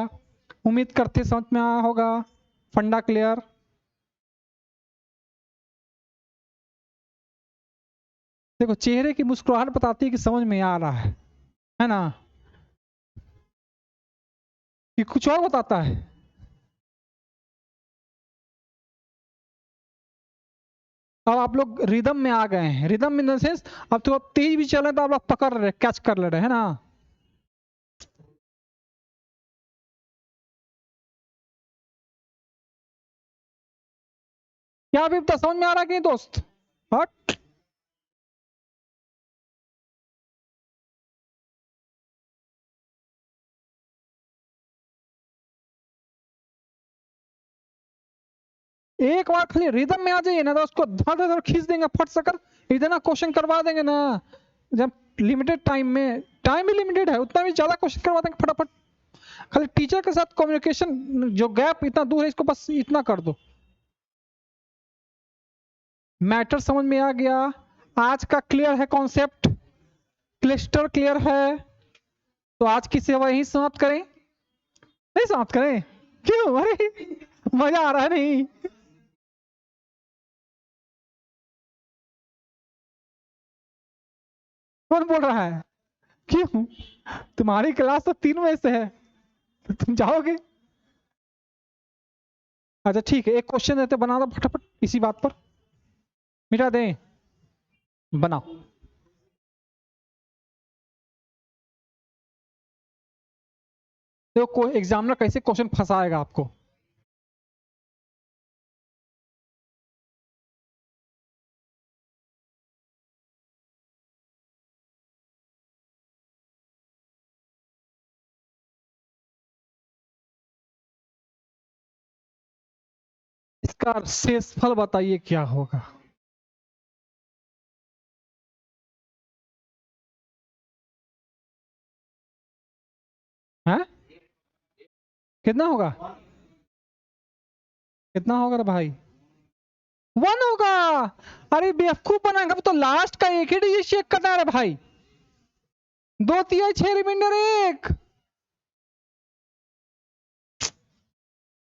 उम्मीद करते समझ में आया होगा। फंडा क्लियर? देखो चेहरे की मुस्कुराहट बताती है कि समझ में आ रहा है ना? ये कुछ और बताता है? अब आप लोग रिदम में आ गए हैं। रिदम इन द सेंस अब तो आप तेज भी चल रहे हैं तो आप लोग पकड़ रहे, कैच कर ले रहे हैं ना? क्या अभी तक समझ में आ रहा है कि नहीं दोस्त? हट। एक बार खाली रिदम में आ जाइए ना तो उसको धड़ धड़ खींच देंगे फट सकर, इतना क्वेश्चन करवा देंगे ना। जब लिमिटेड टाइम में, टाइम भी लिमिटेड है, उतना भी ज्यादा क्वेश्चन करवा देंगे फटाफट। खाली टीचर के साथ कम्युनिकेशन जो गैप इतना दूर है, इसको बस इतना कर दो। मैटर समझ में आ गया? आज का क्लियर है कॉन्सेप्ट? क्लिस्टर क्लियर है? तो आज की सेवा यही समाप्त करें? नहीं समाप्त करें? क्यों? अरे मजा आ रहा है नहीं? कौन बोल रहा है? क्यों? तुम्हारी क्लास तो 3 बजे से है, तो तुम जाओगे? अच्छा ठीक है, एक क्वेश्चन देते बना दो फटाफट इसी बात पर, मिटा दें। बनाओ। देखो एग्जामिनर कैसे क्वेश्चन फंसाएगा आपको। इसका शेष फल बताइए क्या होगा? है? कितना होगा? कितना होगा रे भाई? 1 होगा? अरे बेवकूफ बनाएगा, तो लास्ट का एक ही डिजिट चेक करना है भाई। 2 3 6 रिमाइंडर 1।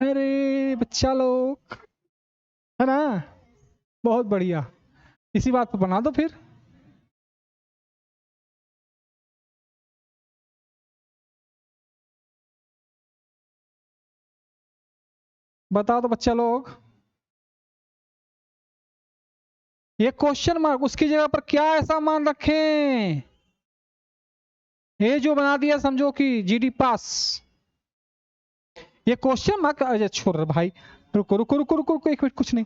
अरे बच्चा लोग, है ना? बहुत बढ़िया, इसी बात पर बना दो फिर। बता दो बच्चा लोग। ये क्वेश्चन मार्क उसकी जगह पर क्या ऐसा मान रखें? ये जो बना दिया समझो कि जीडी पास। ये क्वेश्चन मार्क, अरे छोड़ रहा भाई, रुको रुको रुको रुको रुको, एक मिनट, कुछ नहीं।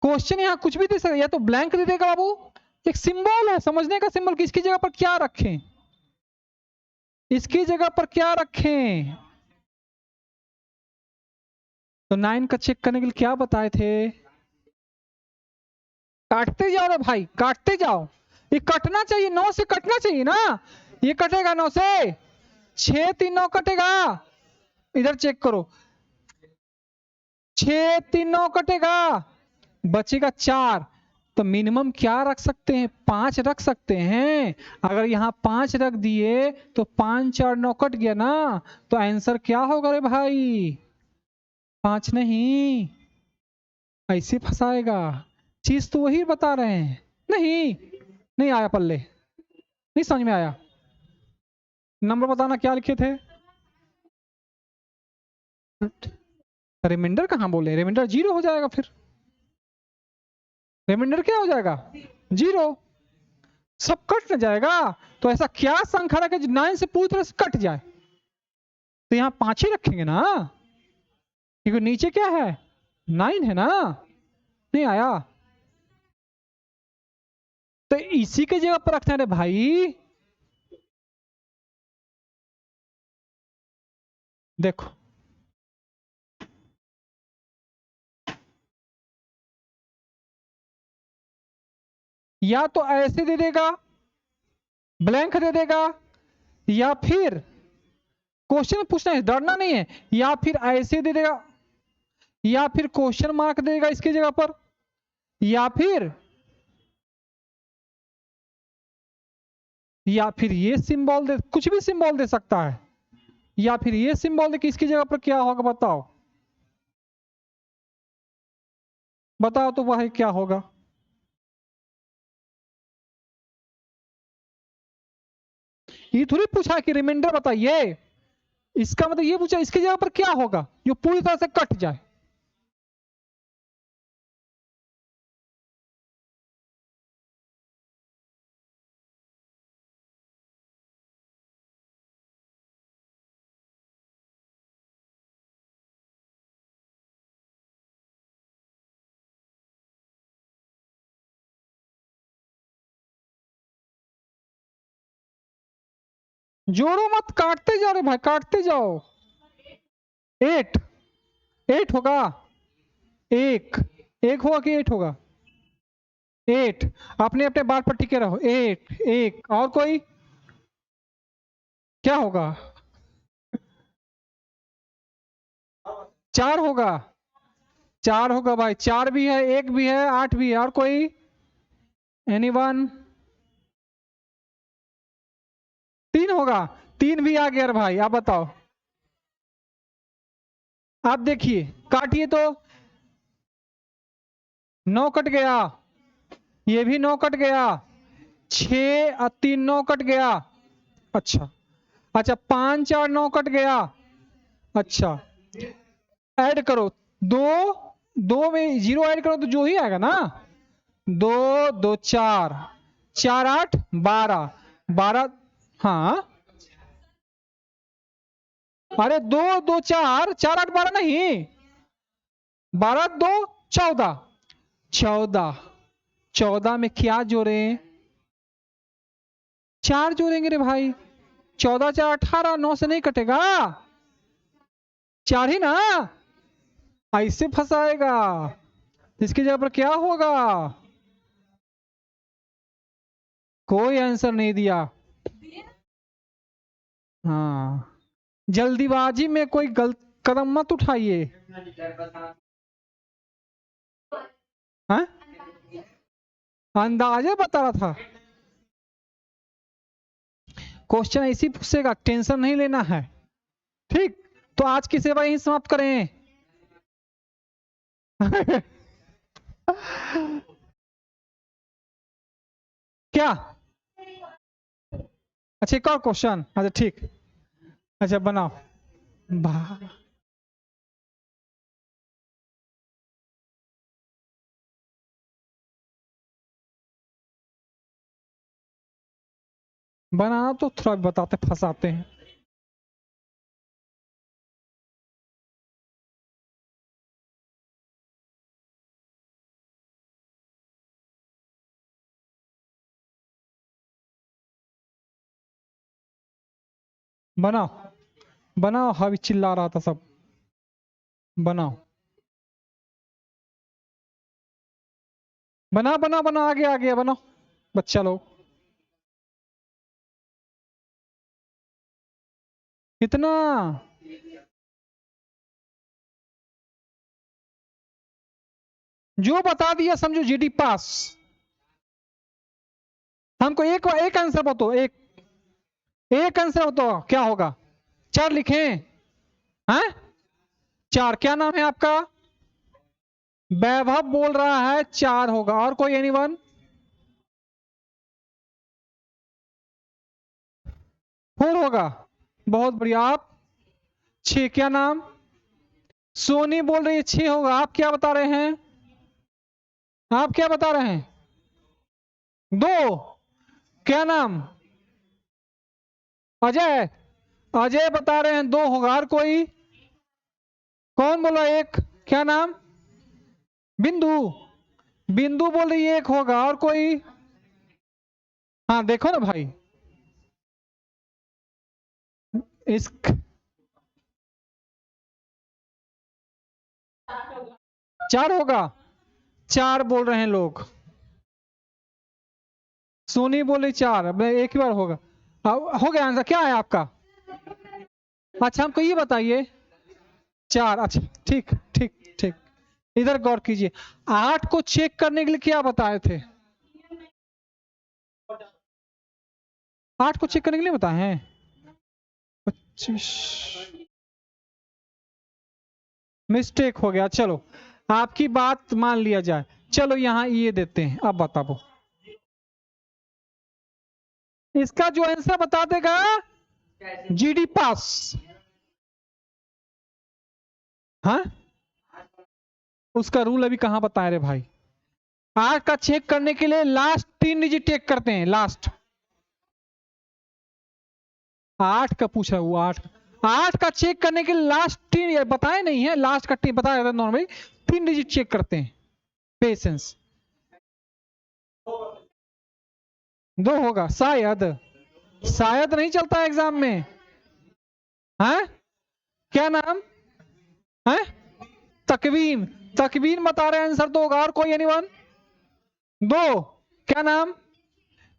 क्वेश्चन यहाँ कुछ भी दे सकते, या तो ब्लैंक दे देगा बाबू, एक सिंबल है समझने का, सिंबल किसकी जगह पर क्या रखें, इसकी जगह पर क्या रखें। तो 9 का चेक करने के लिए क्या बताए थे? काटते जाओ रे भाई, काटते जाओ। ये कटना चाहिए, 9 से कटना चाहिए ना। ये कटेगा 9 से, 6 3 9 कटेगा। इधर चेक करो, 6 3 9 कटेगा, बचेगा 4। तो मिनिमम क्या रख सकते हैं? 5 रख सकते हैं। अगर यहाँ 5 रख दिए तो 5 4 9 कट गया ना, तो आंसर क्या होगा रे भाई? 5 नहीं, ऐसे फंसाएगा। चीज तो वही बता रहे हैं। नहीं, नहीं आया पल्ले, नहीं समझ में आया। नंबर बताना, क्या लिखे थे? रिमाइंडर कहाँ बोले? रिमाइंडर 0 हो जाएगा फिर। रिमाइंडर क्या हो जाएगा? 0। सब कट न जाएगा। तो ऐसा क्या संख्या रखे जो 9 से पूरी तरह से कट जाए? तो यहाँ 5 ही रखेंगे ना, क्योंकि नीचे क्या है? 9 है ना। नहीं आया? तो इसी के जगह पर रखना है भाई। देखो या तो ऐसे दे देगा, ब्लैंक दे देगा, या फिर क्वेश्चन पूछना है, डरना नहीं है, या फिर ऐसे दे देगा, या फिर क्वेश्चन मार्क देगा इसकी जगह पर, या फिर या फिर ये सिंबल दे, कुछ भी सिंबल दे सकता है, या फिर ये सिंबल दे कि इसकी जगह पर क्या होगा, बताओ बताओ तो भाई क्या होगा। ये थोड़ी पूछा कि रिमाइंडर बताइए, इसका मतलब ये पूछा इसकी जगह पर क्या होगा जो पूरी तरह से कट जाए। जोड़ो मत, काटते जाओ रे भाई, काटते जाओ। 8, 8 होगा। एक, एक होगा कि 8 होगा? 8। अपने अपने बात पर टिके रहो। 8, एक और कोई क्या होगा? 4 होगा। 4 होगा भाई, 4 भी है, 1 भी है, 8 भी है, और कोई? एनीवन? 3 होगा। 3 भी आ गया रे भाई, आप बताओ। आप देखिए, काटिए तो। 9 कट गया, ये भी 9 कट गया, 6 और 3 9 कट गया। अच्छा, अच्छा 5 और 9 कट गया। अच्छा, ऐड करो। दो, दो में जीरो ऐड करो तो जो ही आएगा ना। 2 2 4, 4 8 12, 12। हाँ, अरे 2 2 4, 4 8 12 नहीं, 12 2 14, 14, 14 में क्या जोड़े? 4 जोड़ेंगे रे भाई। 14 4 18, 9 से नहीं कटेगा, 4 ही ना। ऐसे फंसाएगा, इसकी जगह पर क्या होगा? कोई आंसर नहीं दिया। हाँ, जल्दीबाजी में कोई गलत कदम मत उठाइए। हाँ, अंदाजे बता रहा था। क्वेश्चन ऐसी पूछेगा, टेंशन नहीं लेना है। ठीक, तो आज की सेवा यहीं समाप्त करें। क्या? अच्छा, एक और क्वेश्चन, अच्छा ठीक। अच्छा बनाओ। बनाना तो थोड़ा बताते, फंसाते हैं। बनाओ, बनाओ, हावी चिल्ला रहा था सब। बनाओ, बना बना बना, आगे आगे बनाओ बच्चा लोग। इतना? जो बता दिया समझो जीडी पास। हमको एक एक आंसर बताओ, एक, एक आंसर बताओ क्या होगा। 4 लिखें? हैं? 4, क्या नाम है आपका? वैभव बोल रहा है 4 होगा, और कोई एनीवन? 4 होगा, बहुत बढ़िया। आप? 6, क्या नाम? सोनी बोल रही है 6 होगा, आप क्या बता रहे हैं? आप क्या बता रहे हैं? 2, क्या नाम? अजय, अजय बता रहे हैं 2 होगा, और कोई? कौन बोला 1? क्या नाम? बिंदु, बिंदु बोल रही है 1 होगा, और कोई? हाँ देखो ना भाई, इस 4 होगा, 4 बोल रहे हैं लोग। सोनी बोली 4, अब एक ही बार होगा। हो गया आंसर, क्या है आपका? अच्छा हमको ये बताइए। 4, अच्छा ठीक ठीक ठीक। इधर गौर कीजिए, 8 को चेक करने के लिए क्या बताए थे? 8 को चेक करने के लिए बताए हैं। 25 मिस्टेक हो गया, चलो आपकी बात मान लिया जाए। चलो यहां ये देते हैं, अब बताओ इसका जो आंसर बता देगा जीडी पास। हाँ उसका रूल अभी कहां बताए रे भाई। 8 का चेक करने के लिए लास्ट 3 डिजिट चेक करते हैं, लास्ट 8 का पूछ रहा हूँ। 8 का चेक करने के लिए लास्ट 3 बताए नहीं है, लास्ट का बताया था नॉर्मली 3 डिजिट चेक करते हैं। पेशेंस 2 होगा शायद, शायद नहीं चलता एग्जाम में। हैं क्या नाम है? तकवीन, तकवीन बता रहे हैं आंसर। 2 होगा, और कोई एनीवन? 2 क्या नाम?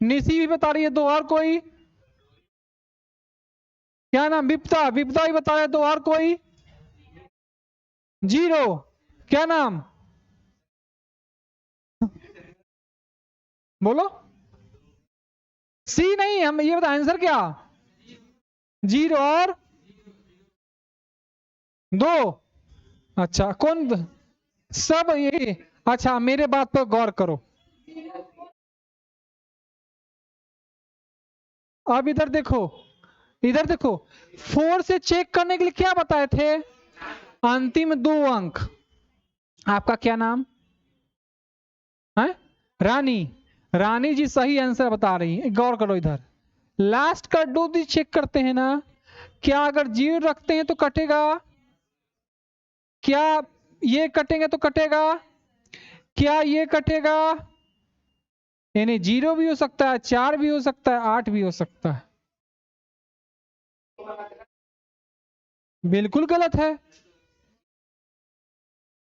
निशी भी बता रही है 2, और कोई? क्या नाम? विपता, विपता भी बता रहे हैं 2, और कोई? 0 क्या नाम? बोलो। सी नहीं, हम ये बता आंसर क्या? 0 और 2। अच्छा कौन? सब यही। अच्छा मेरे बात पर गौर करो। अब इधर देखो, इधर देखो। 4 से चेक करने के लिए क्या बताए थे? अंतिम 2 अंक। आपका क्या नाम है? रानी। रानी जी सही आंसर बता रही है, गौर करो इधर। लास्ट का 2 भी चेक करते हैं ना, क्या अगर 0 रखते हैं तो कटेगा? क्या ये कटेंगे तो कटेगा? क्या ये कटेगा? यानी 0 भी हो सकता है, 4 भी हो सकता है, 8 भी हो सकता है। बिल्कुल गलत है।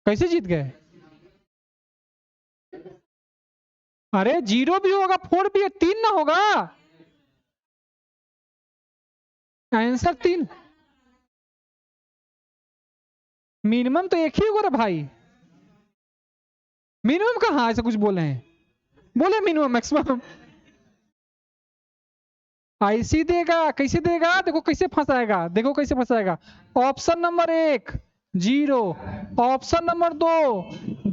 कैसे जीत गए? अरे 0 भी होगा, 4 भी है, 3 ना होगा? आंसर 3। मिनिमम तो एक ही होगा ना भाई। मिनिमम कहाँ ऐसा कुछ बोले हैं? बोले मिनिमम मैक्सिमम। ऐसी देगा, कैसे देगा? देखो कैसे फंसाएगा, देखो कैसे फंसाएगा। Option number 1 0, option number 2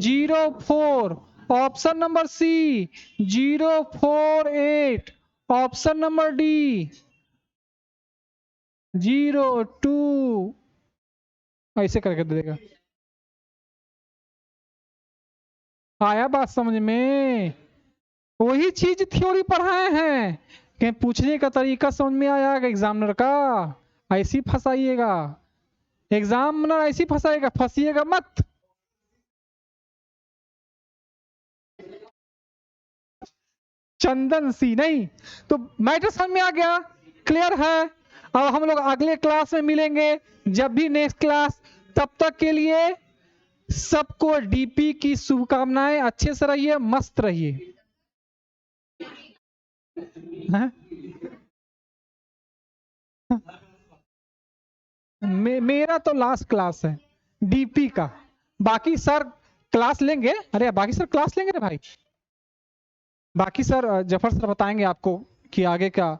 0 4, option number C 0 4 8, option number D 0 2। ऐसे करके देगा। आया बात समझ में? वही चीज थ्योरी पढ़ाए हैं कि पूछने का तरीका समझ में आया एग्जामिनर का। ऐसी फंसाइएगा एग्जामिनर, ऐसी फंसाएगा, फंसिएगा मत। चंदन सी नहीं तो मैटर समझ में आ गया, क्लियर है। अब हम लोग अगले क्लास में मिलेंगे, जब भी नेक्स्ट क्लास। तब तक के लिए सबको डीपी की शुभकामनाएं। अच्छे से रहिए, मस्त रहिए। हाँ? मेरा तो लास्ट क्लास है डीपी का। बाकी सर क्लास लेंगे, अरे बाकी सर क्लास लेंगे ना भाई। बाकी सर जफर सर बताएंगे आपको कि आगे का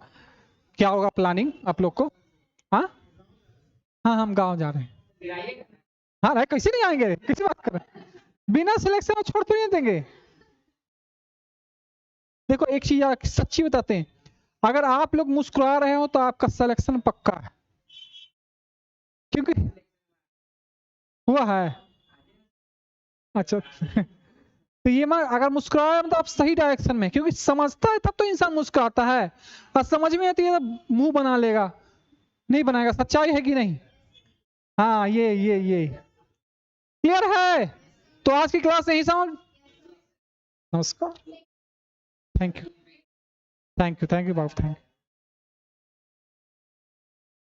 क्या होगा प्लानिंग आप लोग को। हाँ हाँ हम गांव जा रहे हैं। हाँ भाई कैसे नहीं आएंगे, कैसी बात कर रहे हैं? बिना सिलेक्शन में छोड़ तो नहीं देंगे। देखो एक चीज सच्ची बताते हैं, अगर आप लोग मुस्कुरा रहे हो तो आपका सिलेक्शन पक्का है, क्योंकि हुआ है। अच्छा तो ये मैं अगर मुस्कुरा रहे हो तो आप सही डायरेक्शन में, क्योंकि समझता है तब तो इंसान मुस्कुराता है, और समझ में आती है तो मुंह बना लेगा, नहीं बनाएगा। सच्चाई है कि नहीं? हाँ ये क्लियर है। तो आज की क्लास यही समझ। नमस्कार। Thank you, thank you, thank you Babu, thank you.